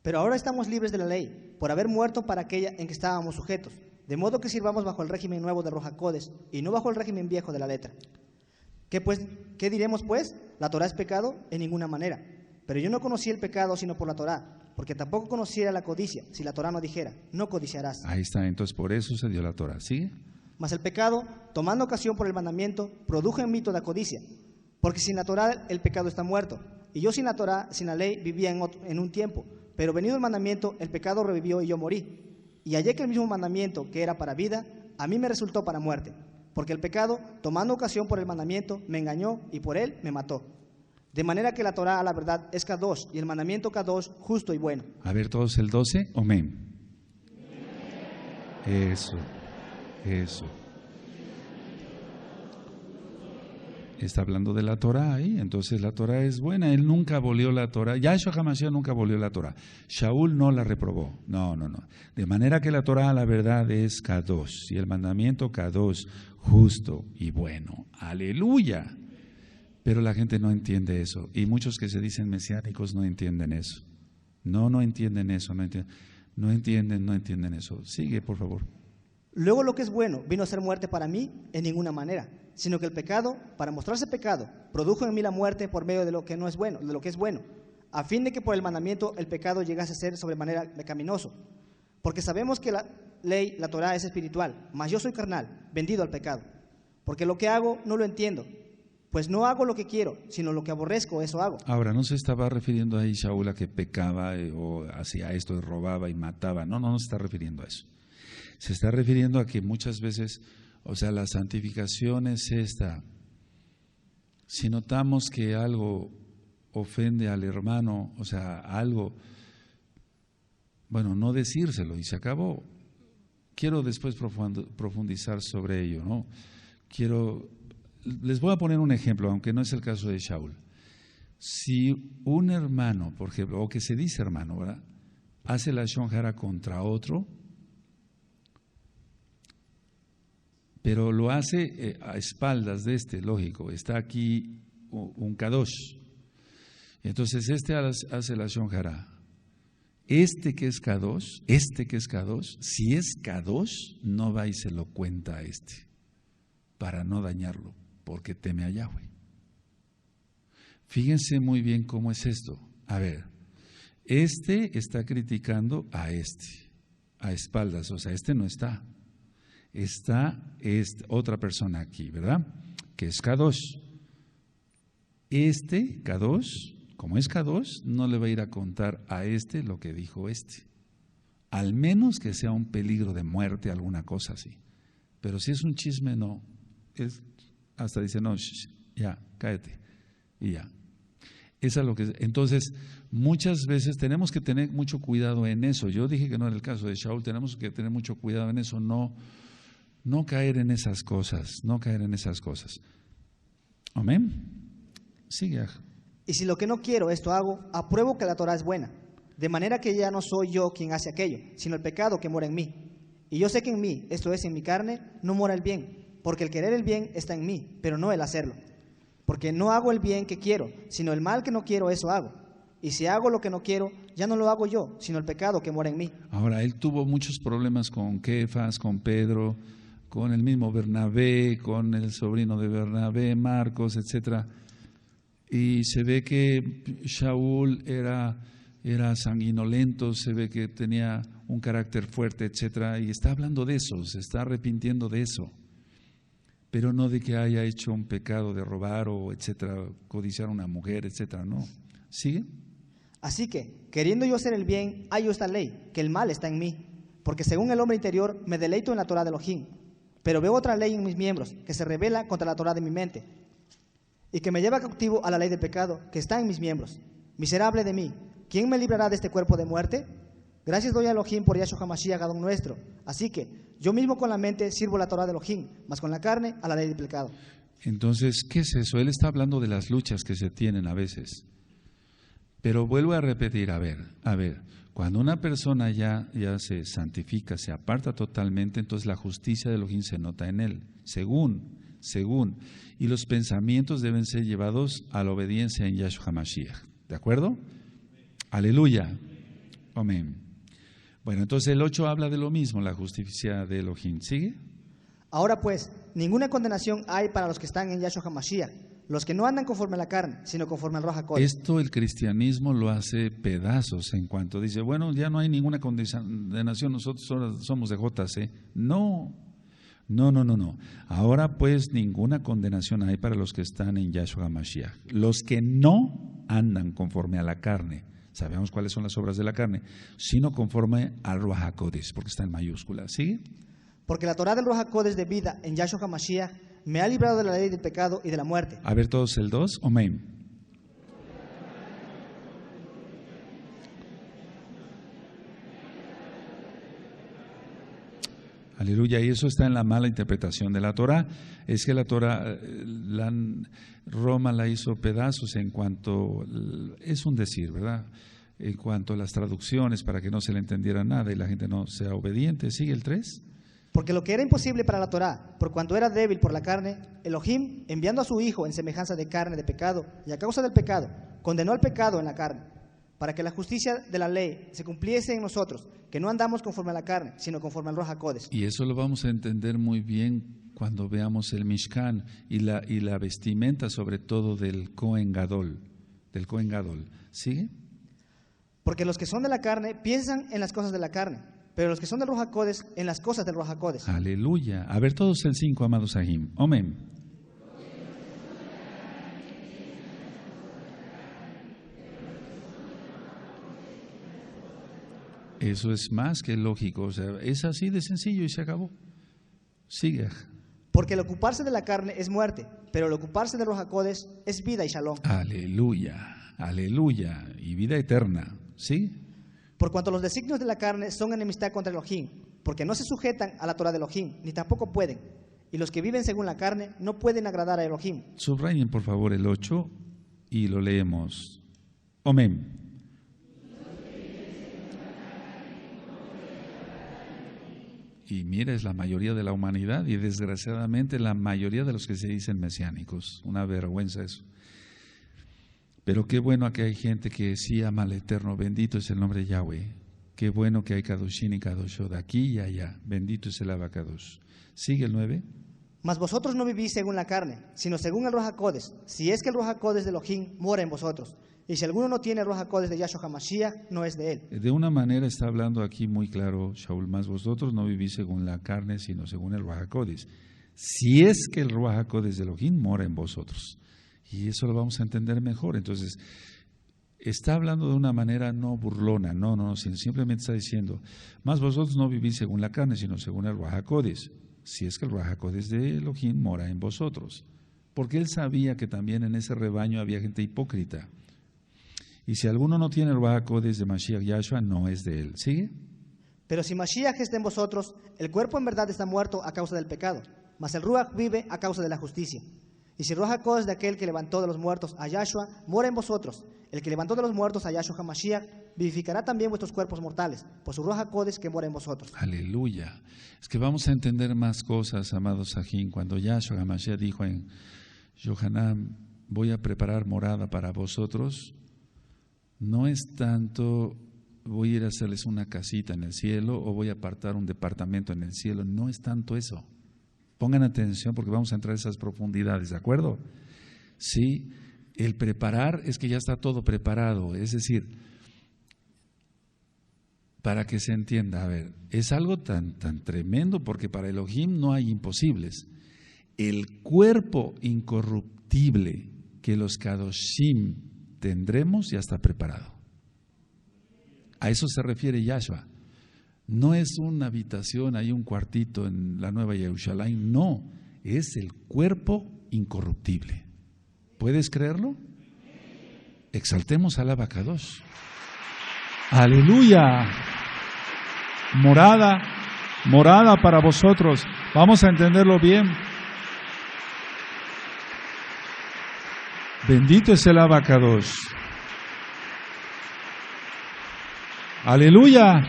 Pero ahora estamos libres de la ley, por haber muerto para aquella en que estábamos sujetos, de modo que sirvamos bajo el régimen nuevo de Ruach HaKodesh y no bajo el régimen viejo de la letra. ¿Qué diremos pues? ¿La Torah es pecado? En ninguna manera. Pero yo no conocí el pecado sino por la Torah, porque tampoco conociera la codicia, si la Torah no dijera, no codiciarás. Ahí está, entonces por eso se dio la Torah. ¿Sigue? Mas el pecado, tomando ocasión por el mandamiento, produjo en mí toda codicia, porque sin la Torah el pecado está muerto, y yo sin la Torah, sin la ley, vivía en un tiempo. Pero venido el mandamiento, el pecado revivió y yo morí. Y hallé que el mismo mandamiento, que era para vida, a mí me resultó para muerte. Porque el pecado, tomando ocasión por el mandamiento, me engañó y por él me mató. De manera que la Torah a la verdad es Kadosh y el mandamiento Kadosh justo y bueno. A ver todos el 12, amén. Eso. Está hablando de la Torah ahí, entonces la Torah es buena, él nunca abolió la Torah, Yahshua HaMashiach nunca abolió la Torah, Shaul no la reprobó, no, de manera que la Torah la verdad es Kadosh, y el mandamiento Kadosh, justo y bueno, aleluya, Pero la gente no entiende eso. Y muchos que se dicen mesiánicos no entienden eso. No entienden eso, no entienden eso. Sigue, por favor. Luego lo que es bueno vino a ser muerte para mí en ninguna manera, sino que el pecado, para mostrarse pecado, produjo en mí la muerte por medio de lo que no es bueno, de lo que es bueno, a fin de que por el mandamiento el pecado llegase a ser sobremanera pecaminoso. Porque sabemos que la ley, la Torá, es espiritual, mas yo soy carnal, vendido al pecado. Porque lo que hago no lo entiendo, pues no hago lo que quiero, sino lo que aborrezco, eso hago. Ahora, no se estaba refiriendo ahí Shaul a que pecaba o hacía esto y robaba y mataba. No se está refiriendo a eso. Se está refiriendo a que muchas veces, o sea, la santificación es esta. Si notamos que algo ofende al hermano, o sea, algo, bueno, no decírselo y se acabó. Quiero después profundizar sobre ello, ¿no? Les voy a poner un ejemplo, aunque no es el caso de Shaul. Si un hermano, por ejemplo, o que se dice hermano, ¿verdad?, hace la lashon hara contra otro, pero lo hace a espaldas de lógico, está aquí un kadosh. Entonces hace la lashon hara. Este que es kadosh, si es kadosh, no va y se lo cuenta a para no dañarlo, porque teme a Yahweh. Fíjense muy bien cómo es esto. A ver, está criticando a espaldas, o sea, no está. Está otra persona aquí, ¿verdad? Que es Kadosh. Kadosh, como es Kadosh, no le va a ir a contar a lo que dijo al menos que sea un peligro de muerte, alguna cosa así. Pero si es un chisme, no. Hasta dice, no, ya, cállate, y ya. Esa es lo que. Entonces, muchas veces tenemos que tener mucho cuidado en eso. Yo dije que no era el caso de Shaul, tenemos que tener mucho cuidado en eso, no caer en esas cosas, Amén. Sigue. Y si lo que no quiero, esto hago, apruebo que la Torá es buena, de manera que ya no soy yo quien hace aquello, sino el pecado que mora en mí. Y yo sé que en mí, esto es, en mi carne, no mora el bien, porque el querer el bien está en mí, pero no el hacerlo. Porque no hago el bien que quiero, sino el mal que no quiero, eso hago. Y si hago lo que no quiero, ya no lo hago yo, sino el pecado que mora en mí. Ahora, él tuvo muchos problemas con Kefas, con Pedro, con el mismo Bernabé, con el sobrino de Bernabé, Marcos, etcétera. Y se ve que Shaul era sanguinolento, se ve que tenía un carácter fuerte, etcétera. Y está hablando de eso, se está arrepintiendo de eso. Pero no de que haya hecho un pecado de robar o etcétera, codiciar a una mujer, etcétera, no. ¿Sigue? Así que, queriendo yo hacer el bien, hallo esta ley, que el mal está en mí. Porque según el hombre interior, me deleito en la Torá de Elohim. Pero veo otra ley en mis miembros, que se rebela contra la Torá de mi mente, y que me lleva cautivo a la ley del pecado, que está en mis miembros. Miserable de mí, ¿quién me librará de este cuerpo de muerte? Gracias doy a Elohim por Yahshua HaMashiach, Adón nuestro. Así que, yo mismo con la mente sirvo la Torá de Elohim, mas con la carne a la ley del pecado. Entonces, ¿qué es eso? Él está hablando de las luchas que se tienen a veces. Pero vuelvo a repetir, a ver, cuando una persona ya se santifica, se aparta totalmente, entonces la justicia de Elohim se nota en él, según, y los pensamientos deben ser llevados a la obediencia en Yahshua HaMashiach, ¿de acuerdo? Aleluya, amén. Bueno, entonces el 8 habla de lo mismo, la justicia de Elohim, ¿sigue? Ahora pues, ninguna condenación hay para los que están en Yahshua HaMashiach, los que no andan conforme a la carne, sino conforme al Ruach HaKodesh. Esto el cristianismo lo hace pedazos en cuanto dice, bueno, ya no hay ninguna condenación, nosotros somos de JC. No. Ahora pues ninguna condenación hay para los que están en Yahshua HaMashiach. Los que no andan conforme a la carne, sabemos cuáles son las obras de la carne, sino conforme al Ruach HaKodesh, porque está en mayúscula. ¿Sigue? Porque la Torá del Ruach HaKodesh de vida en Yahshua HaMashiach me ha librado de la ley del pecado y de la muerte. A ver todos el 2, amén. Aleluya, y eso está en la mala interpretación de la Torá. Es que la Torá, Roma la hizo pedazos en cuanto, es un decir, ¿verdad? En cuanto a las traducciones para que no se le entendiera nada y la gente no sea obediente. ¿Sigue el 3? Porque lo que era imposible para la Torá, por cuanto era débil por la carne, Elohim, enviando a su Hijo en semejanza de carne de pecado, y a causa del pecado, condenó al pecado en la carne, para que la justicia de la ley se cumpliese en nosotros, que no andamos conforme a la carne, sino conforme al Ruach HaKodesh. Y eso lo vamos a entender muy bien cuando veamos el Mishkan y la vestimenta, sobre todo del Kohen Gadol. ¿Sigue? Porque los que son de la carne piensan en las cosas de la carne, pero los que son del Ruach HaKodesh en las cosas del Ruach HaKodesh. Aleluya. A ver todos el 5, amados Sahim. Amén. Eso es más que lógico, o sea, es así de sencillo y se acabó. Sigue. Porque el ocuparse de la carne es muerte, pero el ocuparse del Ruach HaKodesh es vida y shalom. Aleluya, aleluya, y vida eterna, ¿sí? Por cuanto los designios de la carne son enemistad contra Elohim, porque no se sujetan a la Torah de Elohim, ni tampoco pueden. Y los que viven según la carne no pueden agradar a Elohim. Subrayen por favor el 8 y lo leemos. Amén. Y mira, es la mayoría de la humanidad y desgraciadamente la mayoría de los que se dicen mesiánicos. Una vergüenza eso. Pero qué bueno que hay gente que sí ama al Eterno. Bendito es el nombre de Yahweh. Qué bueno que hay Kadoshin y Kadoshot de aquí y allá. Bendito es el Abacadosh. Sigue el 9. Mas vosotros no vivís según la carne, sino según el Ruach HaKodesh, si es que el Ruach HaKodesh de Elohim mora en vosotros. Y si alguno no tiene el Ruach HaKodesh de Yahshua HaMashiach, no es de él. De una manera está hablando aquí muy claro, Shaul, más vosotros no vivís según la carne, sino según el Ruach HaKodesh. Si es que el Ruach HaKodesh de Elohim mora en vosotros. Y eso lo vamos a entender mejor. Entonces, está hablando de una manera no burlona, no, sino simplemente está diciendo, más vosotros no vivís según la carne, sino según el Ruach HaKodesh. Si es que el Ruach HaKodesh de Elohim mora en vosotros. Porque él sabía que también en ese rebaño había gente hipócrita. Y si alguno no tiene el Ruach HaKodesh de Mashiach Yahshua, no es de él. ¿Sigue? Pero si Mashiach está en vosotros, el cuerpo en verdad está muerto a causa del pecado, mas el Ruach vive a causa de la justicia. Y si el Ruach HaKodesh de aquel que levantó de los muertos a Yahshua mora en vosotros, el que levantó de los muertos a Yahshua HaMashiach vivificará también vuestros cuerpos mortales, por su Ruach HaKodesh que mora en vosotros. Aleluya. Es que vamos a entender más cosas, amados Sajín. Cuando Yahshua HaMashiach dijo en Yohanan, voy a preparar morada para vosotros, no es tanto voy a ir a hacerles una casita en el cielo o voy a apartar un departamento en el cielo, no es tanto eso. Pongan atención porque vamos a entrar a esas profundidades, ¿de acuerdo? Sí, el preparar es que ya está todo preparado, es decir, para que se entienda, a ver, es algo tan tremendo porque para Elohim no hay imposibles. El cuerpo incorruptible que los Kadoshim tendremos ya está preparado. A eso se refiere Yahshua. No es una habitación, hay un cuartito en la Nueva Jerusalén, no, es el cuerpo incorruptible. ¿Puedes creerlo? Exaltemos al Abacadosh. Aleluya. Morada para vosotros. Vamos a entenderlo bien. Bendito es el Abacadosh. Aleluya.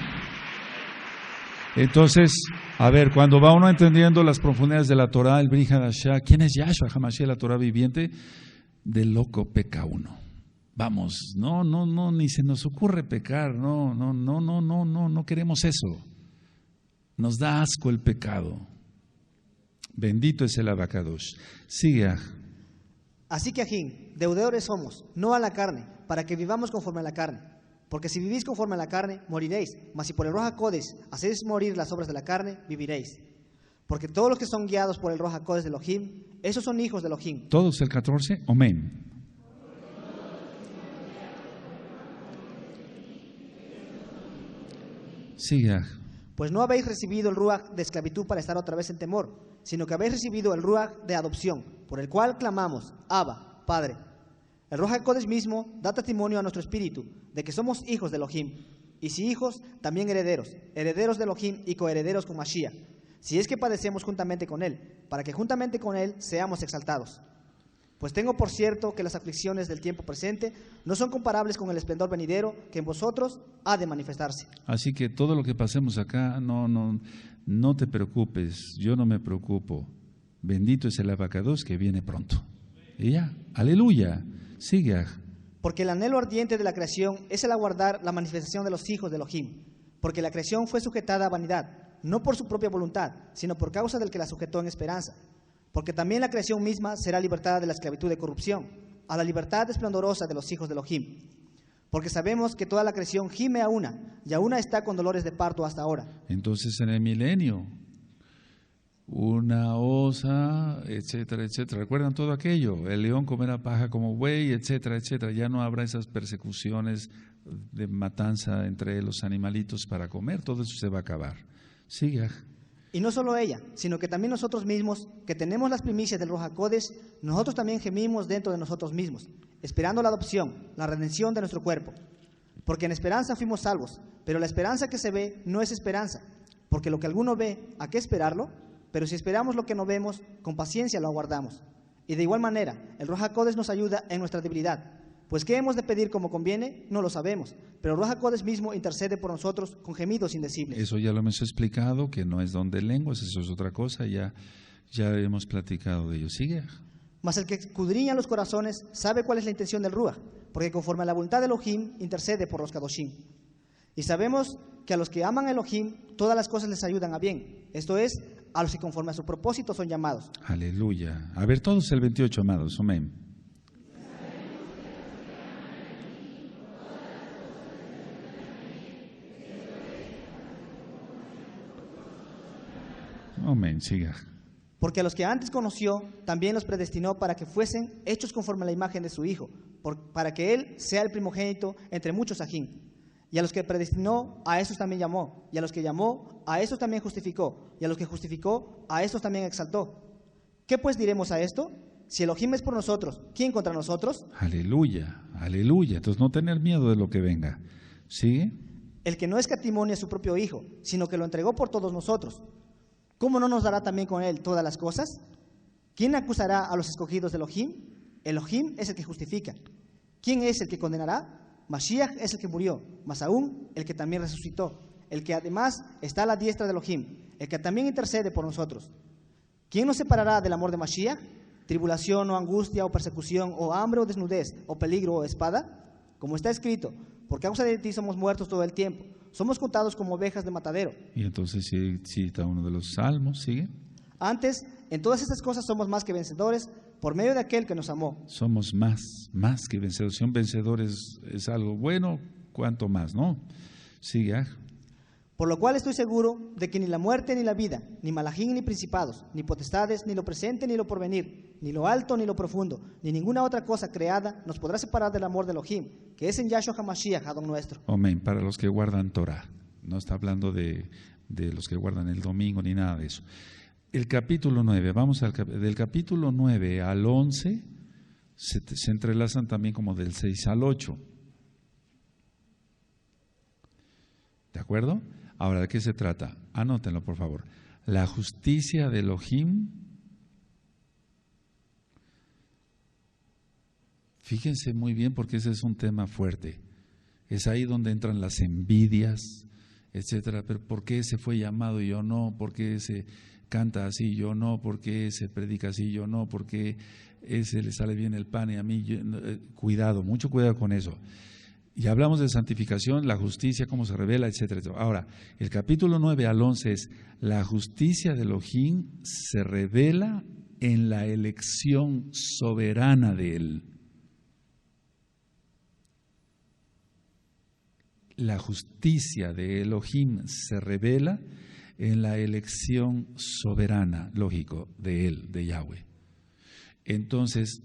Entonces, a ver, cuando va uno entendiendo las profundidades de la Torah, el Brit Hadashah, ¿quién es Yahshua HaMashiach, la Torah viviente? De loco peca uno. Vamos, no, ni se nos ocurre pecar, no queremos eso. Nos da asco el pecado. Bendito es el Abacadosh. Sigue. Así que, ajín, deudores somos, no a la carne, para que vivamos conforme a la carne. Porque si vivís conforme a la carne, moriréis. Mas si por el Ruach HaKodesh hacéis morir las obras de la carne, viviréis. Porque todos los que son guiados por el Ruach HaKodesh de Elohim, esos son hijos de Elohim. Todos el 14, amén. Siga. Pues no habéis recibido el Ruach de esclavitud para estar otra vez en temor, sino que habéis recibido el Ruach de adopción, por el cual clamamos, Abba, Padre. El Ruach HaKodesh mismo da testimonio a nuestro espíritu de que somos hijos de Elohim, y si hijos, también herederos de Elohim y coherederos con Mashiach, si es que padecemos juntamente con Él, para que juntamente con Él seamos exaltados. Pues tengo por cierto que las aflicciones del tiempo presente no son comparables con el esplendor venidero que en vosotros ha de manifestarse. Así que todo lo que pasemos acá, no te preocupes, yo no me preocupo. Bendito es el abacados que viene pronto. Y ya, aleluya, sigue. Porque el anhelo ardiente de la creación es el aguardar la manifestación de los hijos de Elohim. Porque la creación fue sujetada a vanidad, no por su propia voluntad, sino por causa del que la sujetó en esperanza. Porque también la creación misma será libertada de la esclavitud de corrupción, a la libertad esplendorosa de los hijos de Elohim. Porque sabemos que toda la creación gime a una, y a una está con dolores de parto hasta ahora. Entonces en el milenio, una osa, etcétera, etcétera. ¿Recuerdan todo aquello? El león comerá paja como buey, etcétera, etcétera. Ya no habrá esas persecuciones de matanza entre los animalitos para comer. Todo eso se va a acabar. Sigue. Y no solo ella, sino que también nosotros mismos, que tenemos las primicias del Ruach HaKodesh, nosotros también gemimos dentro de nosotros mismos, esperando la adopción, la redención de nuestro cuerpo. Porque en esperanza fuimos salvos, pero la esperanza que se ve no es esperanza, porque lo que alguno ve, ¿a qué esperarlo? Pero si esperamos lo que no vemos, con paciencia lo aguardamos. Y de igual manera, el Ruach HaKodesh nos ayuda en nuestra debilidad. Pues ¿qué hemos de pedir como conviene? No lo sabemos. Pero el Ruach HaKodesh mismo intercede por nosotros con gemidos indecibles. Eso ya lo hemos explicado, que no es don de lenguas, eso es otra cosa, ya hemos platicado de ello. Sigue. Mas el que escudriña los corazones sabe cuál es la intención del Ruach, porque conforme a la voluntad de Elohim intercede por los Kadoshim. Y sabemos que a los que aman a Elohim, todas las cosas les ayudan a bien. Esto es, a los que conforme a su propósito son llamados. Aleluya. A ver, todos el 28, amados. Amén. Amén, siga. Porque a los que antes conoció, también los predestinó para que fuesen hechos conforme a la imagen de su Hijo, para que Él sea el primogénito entre muchos ajín. Y a los que predestinó, a esos también llamó. Y a los que llamó, a esos también justificó. Y a los que justificó, a esos también exaltó. ¿Qué pues diremos a esto? Si Elohim es por nosotros, ¿quién contra nosotros? Aleluya, aleluya. Entonces no tener miedo de lo que venga. ¿Sigue? El que no escatimó a su propio Hijo, sino que lo entregó por todos nosotros. ¿Cómo no nos dará también con Él todas las cosas? ¿Quién acusará a los escogidos de Elohim? Elohim es el que justifica. ¿Quién es el que condenará? Mashiach es el que murió, más aún el que también resucitó, el que además está a la diestra de Elohim, el que también intercede por nosotros. ¿Quién nos separará del amor de Mashiach? ¿Tribulación o angustia o persecución o hambre o desnudez o peligro o espada? Como está escrito, por causa de ti somos muertos todo el tiempo, somos contados como ovejas de matadero. Y entonces cita uno de los salmos, ¿sigue? Antes, en todas estas cosas somos más que vencedores por medio de aquel que nos amó. Somos más que vencedores. Si un vencedor es algo bueno, ¿cuánto más, no? Sigue. Por lo cual estoy seguro de que ni la muerte ni la vida, ni malajín ni principados, ni potestades, ni lo presente ni lo porvenir, ni lo alto ni lo profundo, ni ninguna otra cosa creada nos podrá separar del amor de Elohim, que es en Yahshua HaMashiach, Adón nuestro. Amén. Para los que guardan Torah. No está hablando de los que guardan el domingo ni nada de eso. El capítulo 9, vamos del capítulo 9 al 11, se entrelazan también como del 6 al 8. ¿De acuerdo? Ahora, ¿de qué se trata? Anótenlo, por favor. La justicia de Elohim. Fíjense muy bien porque ese es un tema fuerte. Es ahí donde entran las envidias, etcétera. Pero ¿por qué ese fue llamado y yo no? ¿Por qué ese canta así, yo no? ¿Por qué ese predica así, yo no? ¿Por qué ese le sale bien el pan y a mí? Cuidado, mucho cuidado con eso. Y hablamos de santificación, la justicia, cómo se revela, etcétera, etcétera. Ahora, el capítulo 9 al 11 es la justicia de Elohim se revela en la elección soberana de Él. La justicia de Elohim se revela en la elección soberana, lógico, de Él, de Yahweh. Entonces,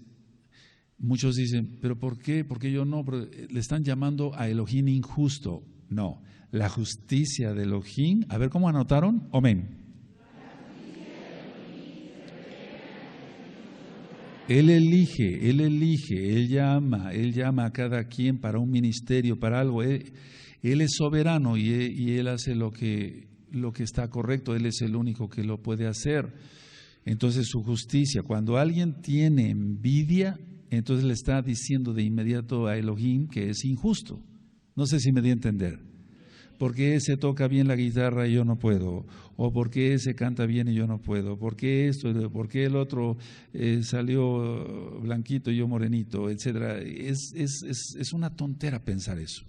muchos dicen, ¿pero por qué? Porque yo no, le están llamando a Elohim injusto. No, la justicia de Elohim, a ver cómo anotaron, amén. Él elige, Él llama a cada quien para un ministerio, para algo. Él es soberano y Él hace lo que está correcto, Él es el único que lo puede hacer. Entonces su justicia, cuando alguien tiene envidia, entonces le está diciendo de inmediato a Elohim que es injusto. No sé si me di a entender. ¿Por qué ese toca bien la guitarra y yo no puedo? ¿O por qué ese canta bien y yo no puedo? ¿Por qué esto? ¿Por qué el otro salió blanquito y yo morenito? Etcétera. Es una tontera pensar eso.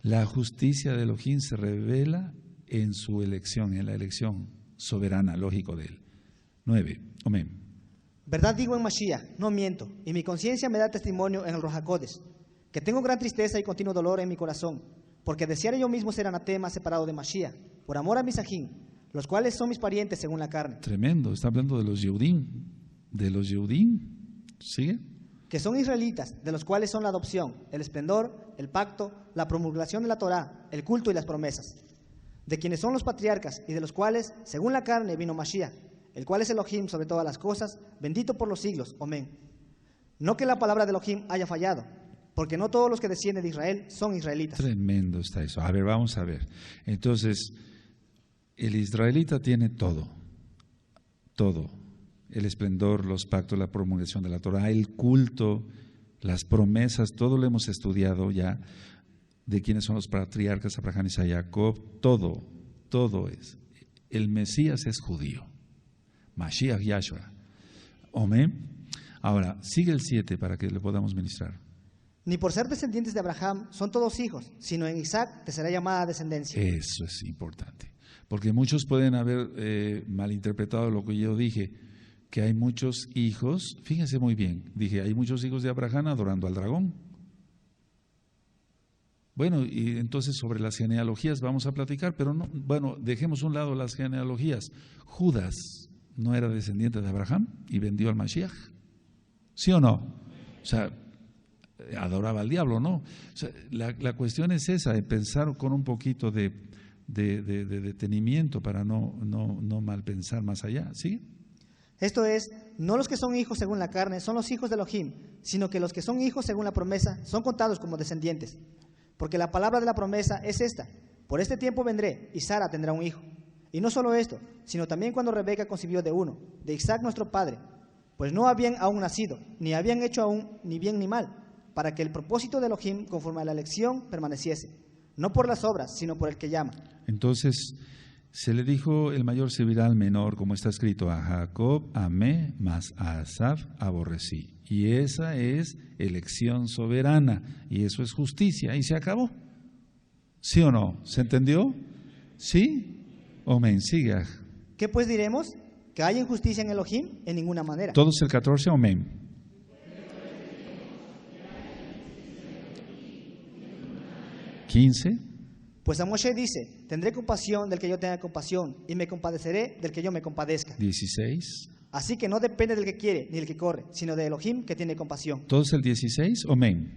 La justicia de Elohim se revela en su elección, en la elección soberana, lógico de él. 9. Amén. Verdad digo en Mashiach, no miento, y mi conciencia me da testimonio en el Ruach HaKodesh, que tengo gran tristeza y continuo dolor en mi corazón, porque deseara yo mismo ser anatema separado de Mashiach, por amor a mis ajín, los cuales son mis parientes según la carne. Tremendo, está hablando de los Yehudim. De los Yehudim, ¿sigue? Que son israelitas, de los cuales son la adopción, el esplendor, el pacto, la promulgación de la Torá, el culto y las promesas. De quienes son los patriarcas y de los cuales, según la carne, vino Mashiach, el cual es Elohim sobre todas las cosas, bendito por los siglos. Amén. No que la palabra de Elohim haya fallado, porque no todos los que descienden de Israel son israelitas. Tremendo está eso. A ver, vamos a ver. Entonces, el israelita tiene todo. Todo. El esplendor, los pactos, la promulgación de la Torah, el culto, las promesas, todo lo hemos estudiado ya, de quiénes son los patriarcas, Abraham, Isaac, Jacob, todo es. El Mesías es judío. Mashiach Yahshua. Amén. Ahora, sigue el 7 para que le podamos ministrar. Ni por ser descendientes de Abraham son todos hijos, sino en Isaac te será llamada descendencia. Eso es importante, porque muchos pueden haber malinterpretado lo que yo dije, que hay muchos hijos, fíjense muy bien, dije, hay muchos hijos de Abraham adorando al dragón. Bueno, y entonces sobre las genealogías vamos a platicar, pero no, bueno, dejemos a un lado las genealogías. Judas no era descendiente de Abraham y vendió al Mashiach, ¿sí o no? O sea, adoraba al diablo, ¿no? O sea, la cuestión es esa, de pensar con un poquito de detenimiento para no mal pensar más allá, ¿sí? Esto es, no los que son hijos según la carne son los hijos de Elohim, sino que los que son hijos según la promesa son contados como descendientes. Porque la palabra de la promesa es esta: por este tiempo vendré y Sara tendrá un hijo. Y no solo esto, sino también cuando Rebeca concibió de uno, de Isaac nuestro padre, pues no habían aún nacido, ni habían hecho aún ni bien ni mal, para que el propósito de Elohim conforme a la elección permaneciese, no por las obras, sino por el que llama. Entonces, se le dijo: el mayor servirá al menor, como está escrito: a Jacob amé, mas a Asaf aborrecí. Y esa es elección soberana, y eso es justicia, y se acabó. ¿Sí o no? ¿Se entendió? ¿Sí? Amén. Siga. ¿Qué pues diremos? ¿Que hay injusticia en Elohim? En ninguna manera. Todos el 14, amén. 15. Pues a Moshe dice: tendré compasión del que yo tenga compasión, y me compadeceré del que yo me compadezca. 16. Así que no depende del que quiere ni del que corre, sino de Elohim que tiene compasión. Todos el 16, amén.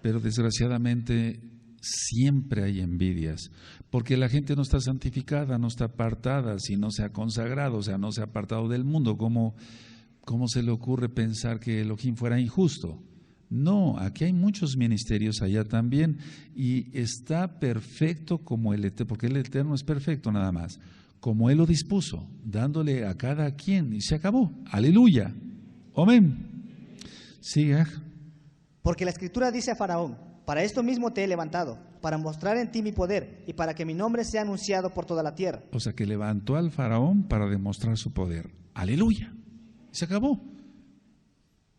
Pero desgraciadamente siempre hay envidias, porque la gente no está santificada, no está apartada, si no se ha consagrado, o sea, no se ha apartado del mundo. ¿Cómo se le ocurre pensar que Elohim fuera injusto? No, aquí hay muchos ministerios allá también, y está perfecto como el Eterno, porque el Eterno es perfecto nada más, como Él lo dispuso, dándole a cada quien, y se acabó. Aleluya. Amén. Siga. Porque la Escritura dice a Faraón: para esto mismo te he levantado, para mostrar en ti mi poder y para que mi nombre sea anunciado por toda la tierra. O sea, que levantó al faraón para demostrar su poder. Aleluya. Se acabó.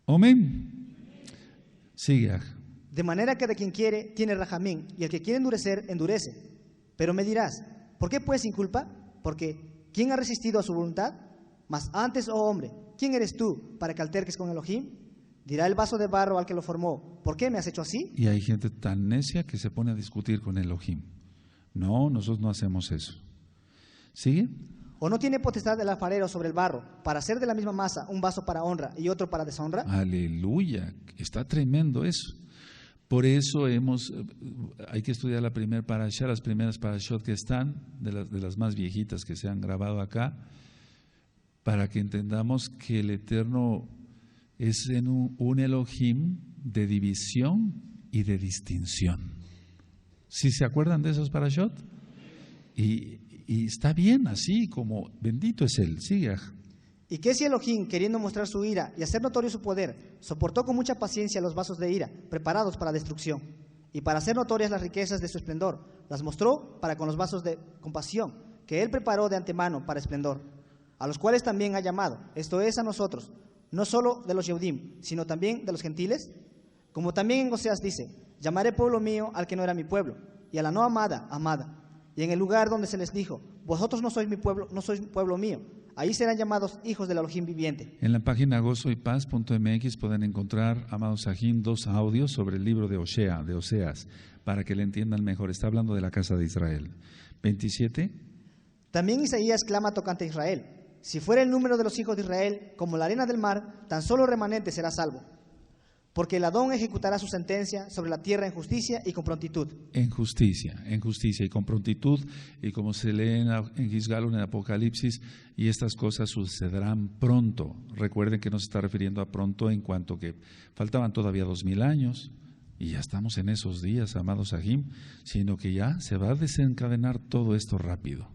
Amén. Siga. De manera que de quien quiere tiene rajamín, y el que quiere endurecer, endurece. Pero me dirás: ¿por qué pues sin culpa? Porque ¿quién ha resistido a su voluntad? Mas antes, oh hombre, ¿quién eres tú para que alterques con Elohim? Dirá el vaso de barro al que lo formó: ¿por qué me has hecho así? Y hay gente tan necia que se pone a discutir con Elohim. No, nosotros no hacemos eso. ¿Sigue? ¿O no tiene potestad el alfarero sobre el barro para hacer de la misma masa un vaso para honra y otro para deshonra? Aleluya, está tremendo eso. Por eso hay que estudiar la primera parashá, las primeras parashot que están, de las más viejitas que se han grabado acá, para que entendamos que el Eterno es un Elohim de división y de distinción. ¿Sí se acuerdan de esos parashot? Y está bien así, como bendito es Él. Sigue. ¿Y qué si Elohim, queriendo mostrar su ira y hacer notorio su poder, soportó con mucha paciencia los vasos de ira, preparados para destrucción? Y para hacer notorias las riquezas de su esplendor, las mostró para con los vasos de compasión, que Él preparó de antemano para esplendor, a los cuales también ha llamado, esto es a nosotros, no solo de los Yehudim, sino también de los gentiles. Como también en Oseas dice, llamaré pueblo mío al que no era mi pueblo, y a la no amada, amada. Y en el lugar donde se les dijo, vosotros no sois mi pueblo, no sois pueblo mío, ahí serán llamados hijos del Elohim viviente. En la página gozoypaz.mx pueden encontrar, amados Sajín, 2 audios sobre el libro de Oseas, para que le entiendan mejor. Está hablando de la casa de Israel. 27. También Isaías clama tocante a Israel. Si fuera el número de los hijos de Israel como la arena del mar, tan solo remanente será salvo. Porque el Adón ejecutará su sentencia sobre la tierra en justicia y con prontitud. En justicia y con prontitud, y como se lee en Gisgalon, en Apocalipsis, y estas cosas sucederán pronto. Recuerden que no se está refiriendo a pronto en cuanto que faltaban todavía 2000 años, y ya estamos en esos días, amados Sahim, sino que ya se va a desencadenar todo esto rápido.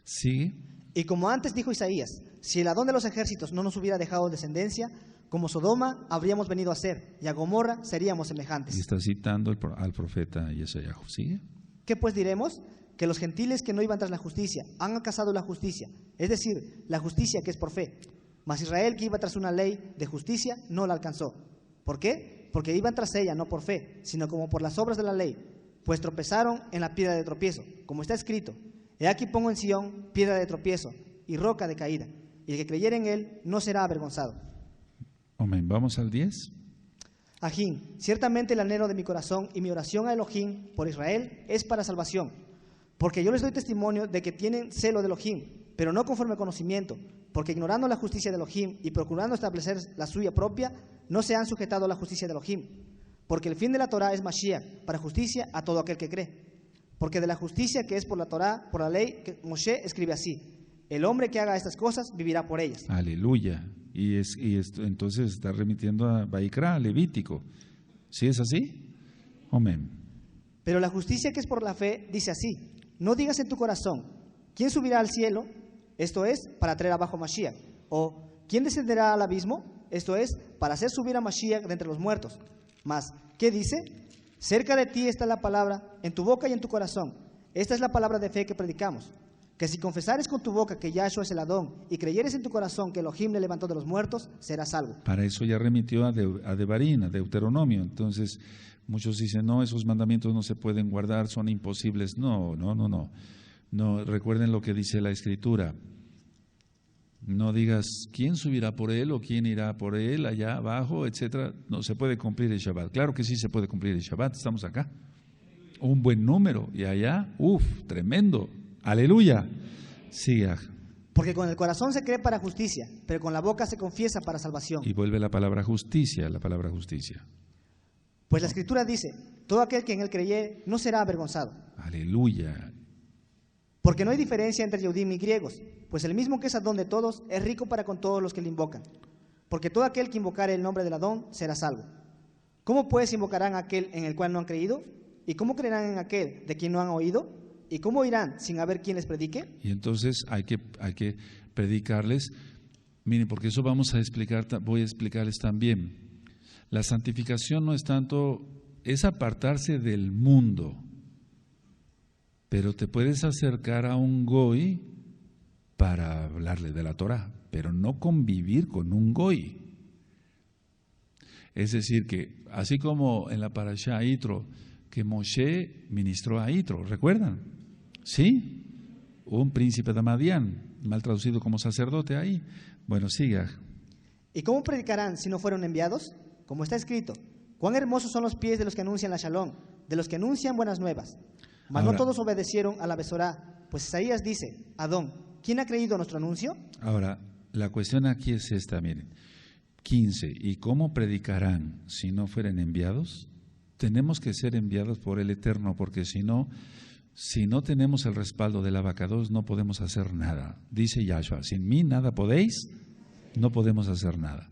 ¿Sigue? Y como antes dijo Isaías, si el Adón de los ejércitos no nos hubiera dejado descendencia, como Sodoma habríamos venido a ser, y a Gomorra seríamos semejantes. Y está citando al profeta Yesayahu. ¿Sigue? ¿Qué pues diremos? Que los gentiles que no iban tras la justicia han alcanzado la justicia, es decir, la justicia que es por fe. Mas Israel, que iba tras una ley de justicia, no la alcanzó. ¿Por qué? Porque iban tras ella no por fe, sino como por las obras de la ley, pues tropezaron en la piedra de tropiezo, como está escrito: he aquí pongo en Sión piedra de tropiezo y roca de caída, y el que creyere en él no será avergonzado. Amén. Vamos al 10. Ajín, ciertamente el anhelo de mi corazón y mi oración a Elohim por Israel es para salvación, porque yo les doy testimonio de que tienen celo de Elohim, pero no conforme conocimiento, porque ignorando la justicia de Elohim y procurando establecer la suya propia, no se han sujetado a la justicia de Elohim, porque el fin de la Torah es Mashiach, para justicia a todo aquel que cree. Porque de la justicia que es por la Torah, por la ley, que Moshe escribe así: el hombre que haga estas cosas vivirá por ellas. Aleluya. Y entonces está remitiendo a Vaikra, Levítico. ¿Sí es así? Amén. Pero la justicia que es por la fe dice así: no digas en tu corazón, ¿quién subirá al cielo? Esto es, para traer abajo a Mashiach. O, ¿quién descenderá al abismo? Esto es, para hacer subir a Mashiach de entre los muertos. Mas, ¿qué dice? Cerca de ti está la palabra, en tu boca y en tu corazón. Esta es la palabra de fe que predicamos. Que si confesares con tu boca que Yahshua es el Adón y creyeres en tu corazón que Elohim le levantó de los muertos, serás salvo. Para eso ya remitió a Devarim, a Deuteronomio. Entonces, muchos dicen, no, esos mandamientos no se pueden guardar, son imposibles. No, recuerden lo que dice la Escritura. No digas, ¿quién subirá por él o quién irá por él allá abajo, etcétera? No se puede cumplir el Shabbat. Claro que sí se puede cumplir el Shabbat, estamos acá. Un buen número, y allá, tremendo. Aleluya. Siga. Porque con el corazón se cree para justicia, pero con la boca se confiesa para salvación. Y vuelve la palabra justicia. Pues la Escritura dice: todo aquel que en él creyere no será avergonzado. Aleluya. Porque no hay diferencia entre Yehudim y griegos, pues el mismo que es Adón de todos es rico para con todos los que le invocan. Porque todo aquel que invocare el nombre del Adón será salvo. ¿Cómo pues invocarán a aquel en el cual no han creído? ¿Y cómo creerán en aquel de quien no han oído? ¿Y cómo irán sin haber quien les predique? Y entonces hay que predicarles. Miren, porque eso voy a explicarles también. La santificación no es tanto, es apartarse del mundo. Pero te puedes acercar a un goy para hablarle de la Torah, pero no convivir con un goy. Es decir, que así como en la parashá Yitro, que Moshe ministró a Yitro, ¿recuerdan? Sí, un príncipe de Madián, mal traducido como sacerdote ahí. Bueno, siga. ¿Y cómo predicarán si no fueron enviados? Como está escrito: cuán hermosos son los pies de los que anuncian la Shalom, de los que anuncian buenas nuevas. Mas no todos obedecieron a la Besorá, pues Isaías dice: Adón, ¿quién ha creído nuestro anuncio? Ahora, la cuestión aquí es esta, miren. 15. ¿Y cómo predicarán si no fueren enviados? Tenemos que ser enviados por el Eterno, porque si no tenemos el respaldo del abacados, no podemos hacer nada. Dice Yahshua: sin mí nada podéis, no podemos hacer nada.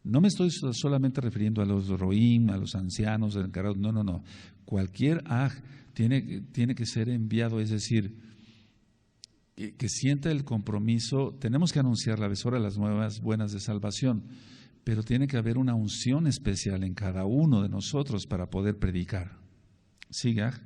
No me estoy solamente refiriendo a los roim, a los ancianos encargados, no. Cualquier aj tiene que ser enviado, es decir, que sienta el compromiso. Tenemos que anunciar la besora, las nuevas buenas de salvación, pero tiene que haber una unción especial en cada uno de nosotros para poder predicar. Siga.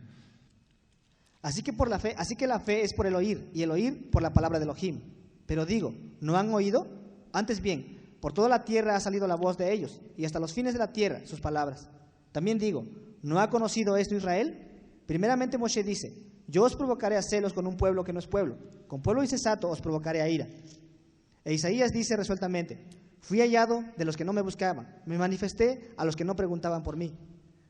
Así que la fe es por el oír, y el oír por la palabra de Elohim. Pero digo, ¿no han oído? Antes bien, por toda la tierra ha salido la voz de ellos, y hasta los fines de la tierra sus palabras. También digo, ¿no ha conocido esto Israel? Primeramente Moshe dice, yo os provocaré a celos con un pueblo que no es pueblo, con pueblo insensato os provocaré a ira. E Isaías dice resueltamente, fui hallado de los que no me buscaban, me manifesté a los que no preguntaban por mí.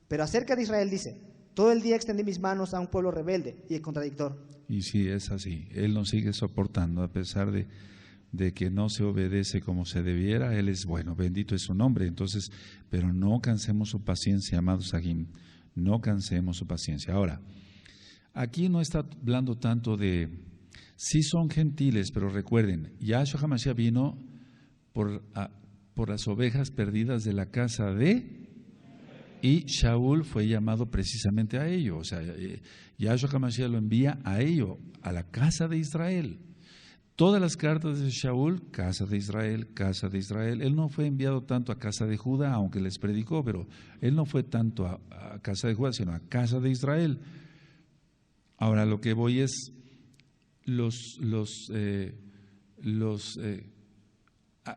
Pero acerca de Israel dice, todo el día extendí mis manos a un pueblo rebelde y contradictor. Y sí, es así, Él nos sigue soportando a pesar de que no se obedece como se debiera. Él es bueno, bendito es su nombre. Entonces, pero no cansemos su paciencia, amados Sahim, no cansemos su paciencia. Ahora, aquí no está hablando tanto de, sí son gentiles, pero recuerden, Yahshua HaMashiach vino por las ovejas perdidas de la casa de, y Shaul fue llamado precisamente a ello. O sea, Yahshua HaMashiach lo envía a ello, a la casa de Israel. Todas las cartas de Shaul, casa de Israel, casa de Israel. Él no fue enviado tanto a casa de Judá, aunque les predicó, pero él no fue tanto a casa de Judá, sino a casa de Israel. Ahora lo que voy es,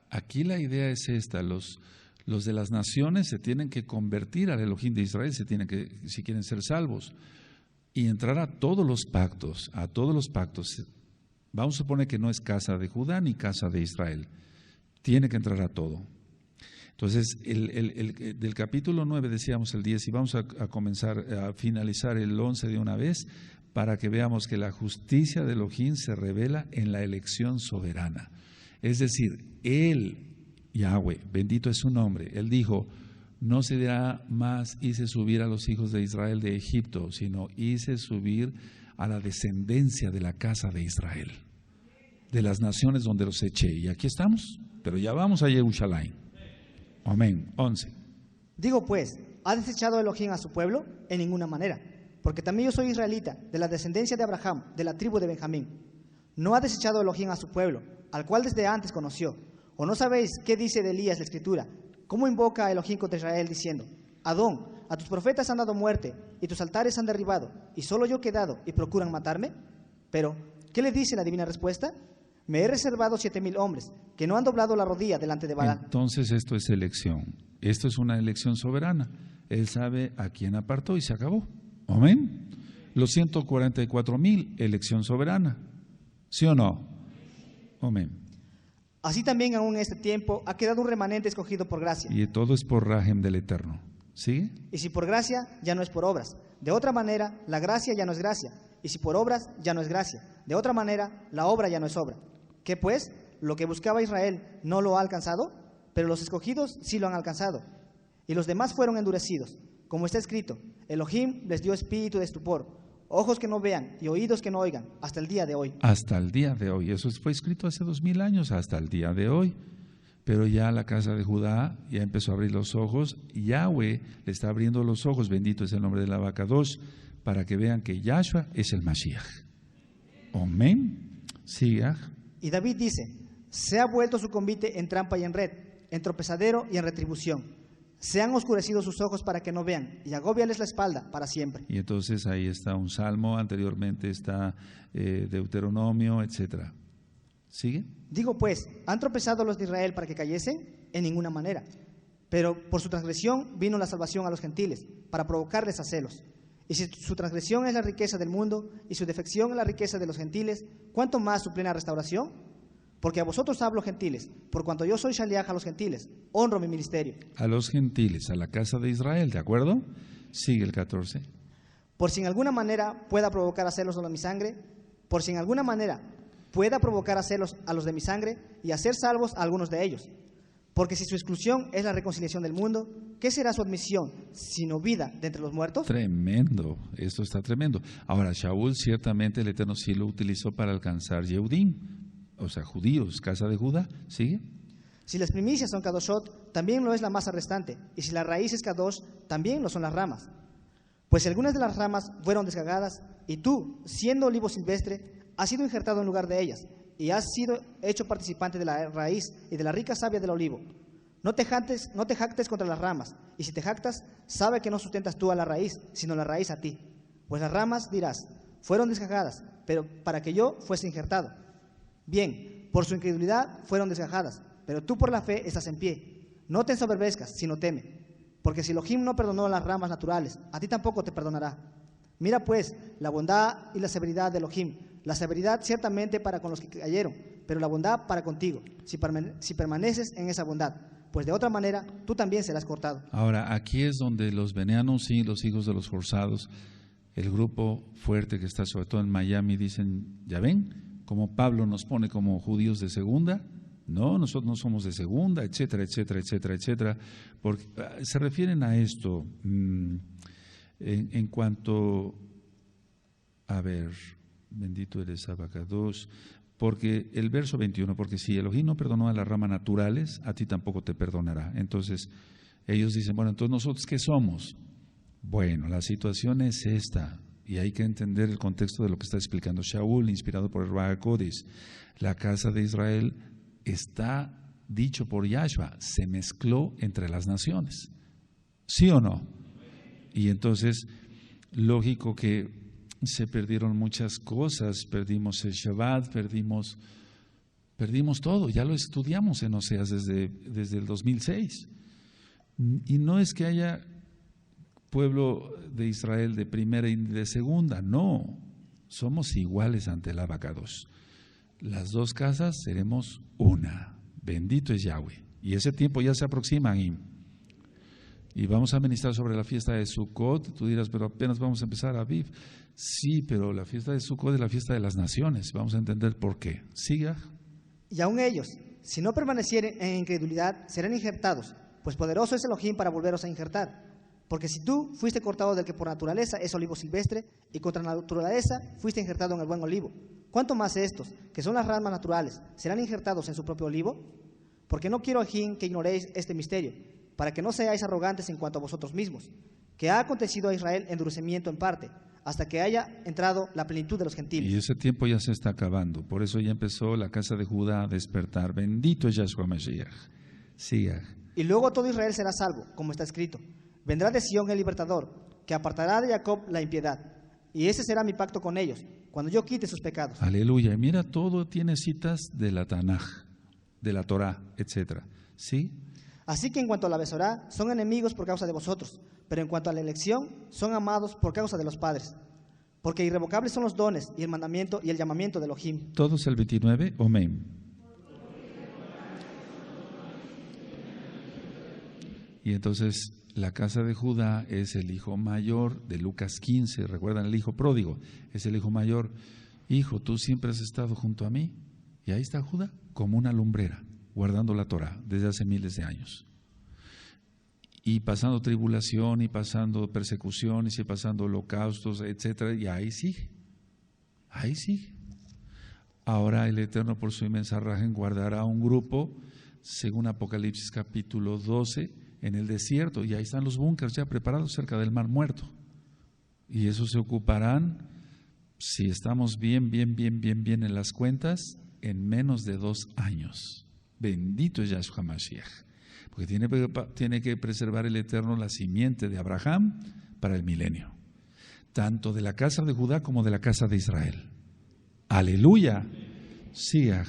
aquí la idea es esta, los de las naciones se tienen que convertir al Elohim de Israel, si quieren ser salvos, y entrar a todos los pactos. Vamos a suponer que no es casa de Judá ni casa de Israel, tiene que entrar a todo. Entonces, del capítulo 9 decíamos el 10, y vamos a comenzar a finalizar el 11 de una vez, para que veamos que la justicia de Elohim se revela en la elección soberana. Es decir, Él, Yahweh, bendito es su nombre, Él dijo, no se dirá más hice subir a los hijos de Israel de Egipto, sino hice subir a la descendencia de la casa de Israel, de las naciones donde los eché. Y aquí estamos, pero ya vamos a Jerusalén. Amén. 11. Digo pues, ¿ha desechado Elohim a su pueblo? En ninguna manera, porque también yo soy israelita, de la descendencia de Abraham, de la tribu de Benjamín. ¿No ha desechado Elohim a su pueblo, al cual desde antes conoció? ¿O no sabéis qué dice de Elías la Escritura? ¿Cómo invoca a Elohim contra Israel diciendo, Adón, a tus profetas han dado muerte, y tus altares han derribado, y solo yo he quedado, y procuran matarme? Pero, ¿qué le dice la divina respuesta? Me he reservado 7,000 hombres, que no han doblado la rodilla delante de Balaam. Entonces esto es elección, esto es una elección soberana. Él sabe a quién apartó y se acabó. Amén. Los 144,000, elección soberana. ¿Sí o no? Amén. Así también aún en este tiempo ha quedado un remanente escogido por gracia. Y todo es por Rahem del Eterno. ¿Sigue? Y si por gracia, ya no es por obras. De otra manera, la gracia ya no es gracia. Y si por obras, ya no es gracia. De otra manera, la obra ya no es obra. ¿Qué pues? Lo que buscaba Israel no lo ha alcanzado, pero los escogidos sí lo han alcanzado. Y los demás fueron endurecidos. Como está escrito, Elohim les dio espíritu de estupor, ojos que no vean y oídos que no oigan, hasta el día de hoy. Hasta el día de hoy. Eso fue escrito hace 2000 años, hasta el día de hoy. Pero ya la casa de Judá ya empezó a abrir los ojos. Yahweh le está abriendo los ojos, bendito es el nombre del Abacadosh, para que vean que Yahshua es el Mashiach. Amén. Siga. Y David dice, se ha vuelto su convite en trampa y en red, en tropezadero y en retribución. Se han oscurecido sus ojos para que no vean, y agóbiales la espalda para siempre. Y entonces ahí está un salmo, anteriormente está Deuteronomio, etcétera. ¿Sigue? Digo pues, ¿han tropezado los de Israel para que cayesen? En ninguna manera. Pero por su transgresión vino la salvación a los gentiles, para provocarles a celos. Y si su transgresión es la riqueza del mundo, y su defección es la riqueza de los gentiles, ¿cuánto más su plena restauración? Porque a vosotros hablo, gentiles, por cuanto yo soy Shaliach a los gentiles, honro mi ministerio. A los gentiles, a la casa de Israel, ¿de acuerdo? Sigue el 14. Por si en alguna manera pueda provocar a celos a los de mi sangre, por si en alguna manera pueda provocar a celos a los de mi sangre y hacer salvos a algunos de ellos. Porque si su exclusión es la reconciliación del mundo, ¿qué será su admisión sino vida de entre los muertos? Tremendo, esto está tremendo. Ahora, Shaul ciertamente el Eterno sí lo utilizó para alcanzar Yehudim, o sea, judíos, casa de Judá. ¿Sigue? Si las primicias son kadoshot, también lo es la masa restante, y si la raíz es kadosh, también lo son las ramas. Pues algunas de las ramas fueron descargadas, y tú, siendo olivo silvestre, has sido injertado en lugar de ellas, y has sido hecho participante de la raíz y de la rica savia del olivo. No te jactes contra las ramas, y si te jactas, sabe que no sustentas tú a la raíz, sino la raíz a ti. Pues las ramas, dirás, fueron desgajadas, pero para que yo fuese injertado. Bien, por su incredulidad fueron desgajadas, pero tú por la fe estás en pie. No te ensoberbezcas, sino teme. Porque si Elohim no perdonó las ramas naturales, a ti tampoco te perdonará. Mira pues la bondad y la severidad de Elohim. La severidad ciertamente para con los que cayeron, pero la bondad para contigo, si permaneces en esa bondad. Pues de otra manera, tú también serás cortado. Ahora, aquí es donde los beneanos y los hijos de los forzados, el grupo fuerte que está sobre todo en Miami, dicen, ¿ya ven? Como Pablo nos pone como judíos de segunda. No, nosotros no somos de segunda, etcétera, etcétera, etcétera, etcétera. Porque se refieren a esto en cuanto, a ver, bendito eres Abacados, porque el verso 21, porque si Elohim no perdonó a las ramas naturales, a ti tampoco te perdonará. Entonces, ellos dicen, bueno, entonces nosotros ¿qué somos? Bueno, la situación es esta, y hay que entender el contexto de lo que está explicando Shaul, inspirado por el Ruach HaKodesh. La casa de Israel está dicho por Yahshua, se mezcló entre las naciones, ¿sí o no? Y entonces, lógico que se perdieron muchas cosas, perdimos el Shabbat, perdimos todo, ya lo estudiamos en Oseas desde el 2006. Y no es que haya pueblo de Israel de primera y de segunda, no, somos iguales ante el Abacados. Las dos casas seremos una. Bendito es Yahweh. Y ese tiempo ya se aproxima. Y vamos a ministrar sobre la fiesta de Sukkot. Tú dirás, pero apenas vamos a empezar a Aviv. Sí, pero la fiesta de Sukkot es la fiesta de las naciones. Vamos a entender por qué. Siga. Y aún ellos, si no permanecieren en incredulidad, serán injertados, pues poderoso es Elohim para volveros a injertar. Porque si tú fuiste cortado del que por naturaleza es olivo silvestre, y contra naturaleza fuiste injertado en el buen olivo, ¿cuánto más estos, que son las ramas naturales, serán injertados en su propio olivo? Porque no quiero, Elohim, que ignoréis este misterio, para que no seáis arrogantes en cuanto a vosotros mismos, que ha acontecido a Israel endurecimiento en parte, hasta que haya entrado la plenitud de los gentiles. Y ese tiempo ya se está acabando, por eso ya empezó la casa de Judá a despertar. Bendito es Yahshua Mashiach. Siga. Y luego todo Israel será salvo, como está escrito. Vendrá de Sión el libertador, que apartará de Jacob la impiedad. Y ese será mi pacto con ellos, cuando yo quite sus pecados. Aleluya. Y mira, todo tiene citas de la Tanaj, de la Torah, etcétera. ¿Sí? Así que en cuanto a la Besorá, son enemigos por causa de vosotros, pero en cuanto a la elección, son amados por causa de los padres. Porque irrevocables son los dones y el mandamiento y el llamamiento de Elohim. Todos el 29, Omen. Y entonces la casa de Judá es el hijo mayor de Lucas 15, recuerdan el hijo pródigo, es el hijo mayor. Hijo, tú siempre has estado junto a mí. Y ahí está Judá, como una lumbrera, guardando la Torah desde hace miles de años. Y pasando tribulación, y pasando persecuciones, y pasando holocaustos, etcétera, y ahí sigue. Ahí sigue. Ahora el Eterno por su inmensa rajen guardará un grupo, según Apocalipsis capítulo 12, en el desierto, y ahí están los búnkers ya preparados cerca del Mar Muerto. Y eso se ocuparán, si estamos bien en las cuentas, en menos de 2 años. Bendito es Yahshua Mashiach, porque tiene que preservar el Eterno la simiente de Abraham para el milenio, tanto de la casa de Judá como de la casa de Israel. Aleluya. Siga.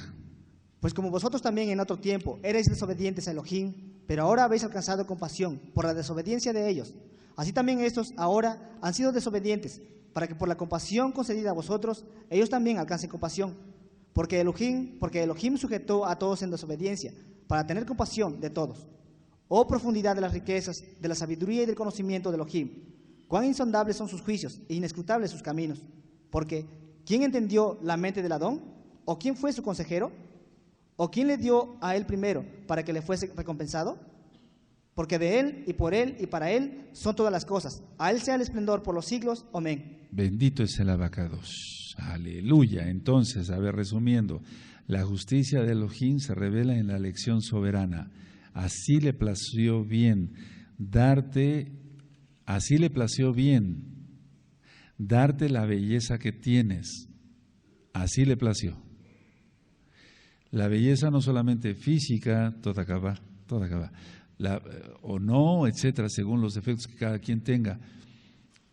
Pues como vosotros también en otro tiempo erais desobedientes a Elohim, pero ahora habéis alcanzado compasión por la desobediencia de ellos, así también estos ahora han sido desobedientes, para que por la compasión concedida a vosotros, ellos también alcancen compasión. Porque Elohim sujetó a todos en desobediencia, para tener compasión de todos. Oh profundidad de las riquezas, de la sabiduría y del conocimiento de Elohim, cuán insondables son sus juicios e inescrutables sus caminos. Porque, ¿quién entendió la mente del Adón? ¿O quién fue su consejero? ¿O quién le dio a él primero para que le fuese recompensado? Porque de él y por él y para él son todas las cosas. A él sea el esplendor por los siglos. Amén. Bendito es el Abacados. Aleluya. Entonces, a ver, resumiendo, La justicia de Elohim se revela en la elección soberana. Así le plació bien darte la belleza que tienes. Así le plació. La belleza no solamente física, toda acaba, o no, etcétera, según los defectos que cada quien tenga.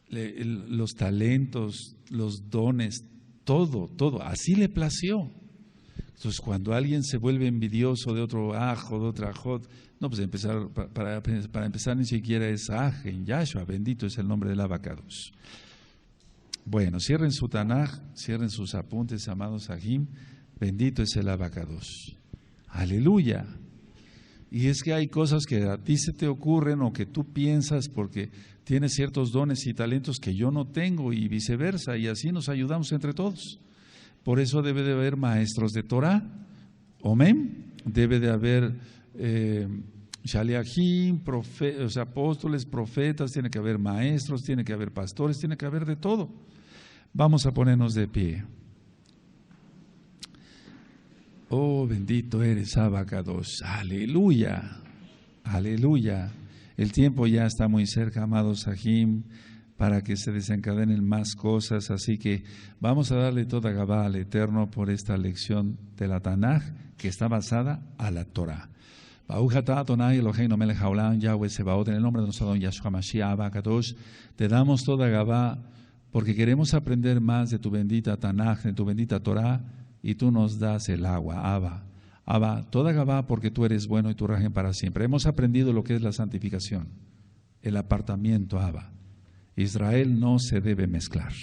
Los talentos, los dones, todo, así le plació. Entonces, cuando alguien se vuelve envidioso de otro ajo, de otra ajot, no, pues para empezar ni siquiera es aj en Yahshua, bendito es el nombre del abacados. Bueno, cierren su Tanaj, cierren sus apuntes, amados Ajim, bendito es el abacados. Aleluya. Y es que hay cosas que a ti se te ocurren o que tú piensas porque tienes ciertos dones y talentos que yo no tengo y viceversa, y así nos ayudamos entre todos. Por eso debe de haber maestros de Torah, amén. Debe de haber shaliachim, apóstoles, profetas, tiene que haber maestros, tiene que haber pastores, tiene que haber de todo. Vamos a ponernos de pie. Oh, bendito eres, Abacados. Aleluya, aleluya. El tiempo ya está muy cerca, amados Ajim, para que se desencadenen más cosas. Así que vamos a darle toda Gabá al Eterno por esta lección de la Tanaj, que está basada a la Torah. Yahweh Sebaot, en el nombre de nuestro don Yahshua Mashiach, Abacados, te damos toda Gabá porque queremos aprender más de tu bendita Tanaj, de tu bendita Torah, y tú nos das el agua, Abba, toda Gabá, porque tú eres bueno y tu rajen para siempre. Hemos aprendido lo que es la santificación, el apartamiento, Abba. Israel no se debe mezclar.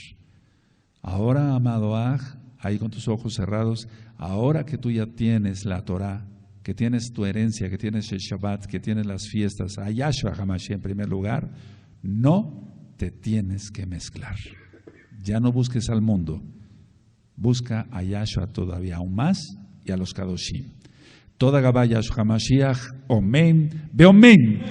Ahora, amado Aj, ahí con tus ojos cerrados, ahora que tú ya tienes la Torah, que tienes tu herencia, que tienes el Shabbat, que tienes las fiestas, a Yahshua HaMashiach en primer lugar, no te tienes que mezclar. Ya no busques al mundo. Busca a Yahshua todavía aún más y a los Kadoshim. Toda Gabá Yahshua HaMashiach, Omen, Beomen.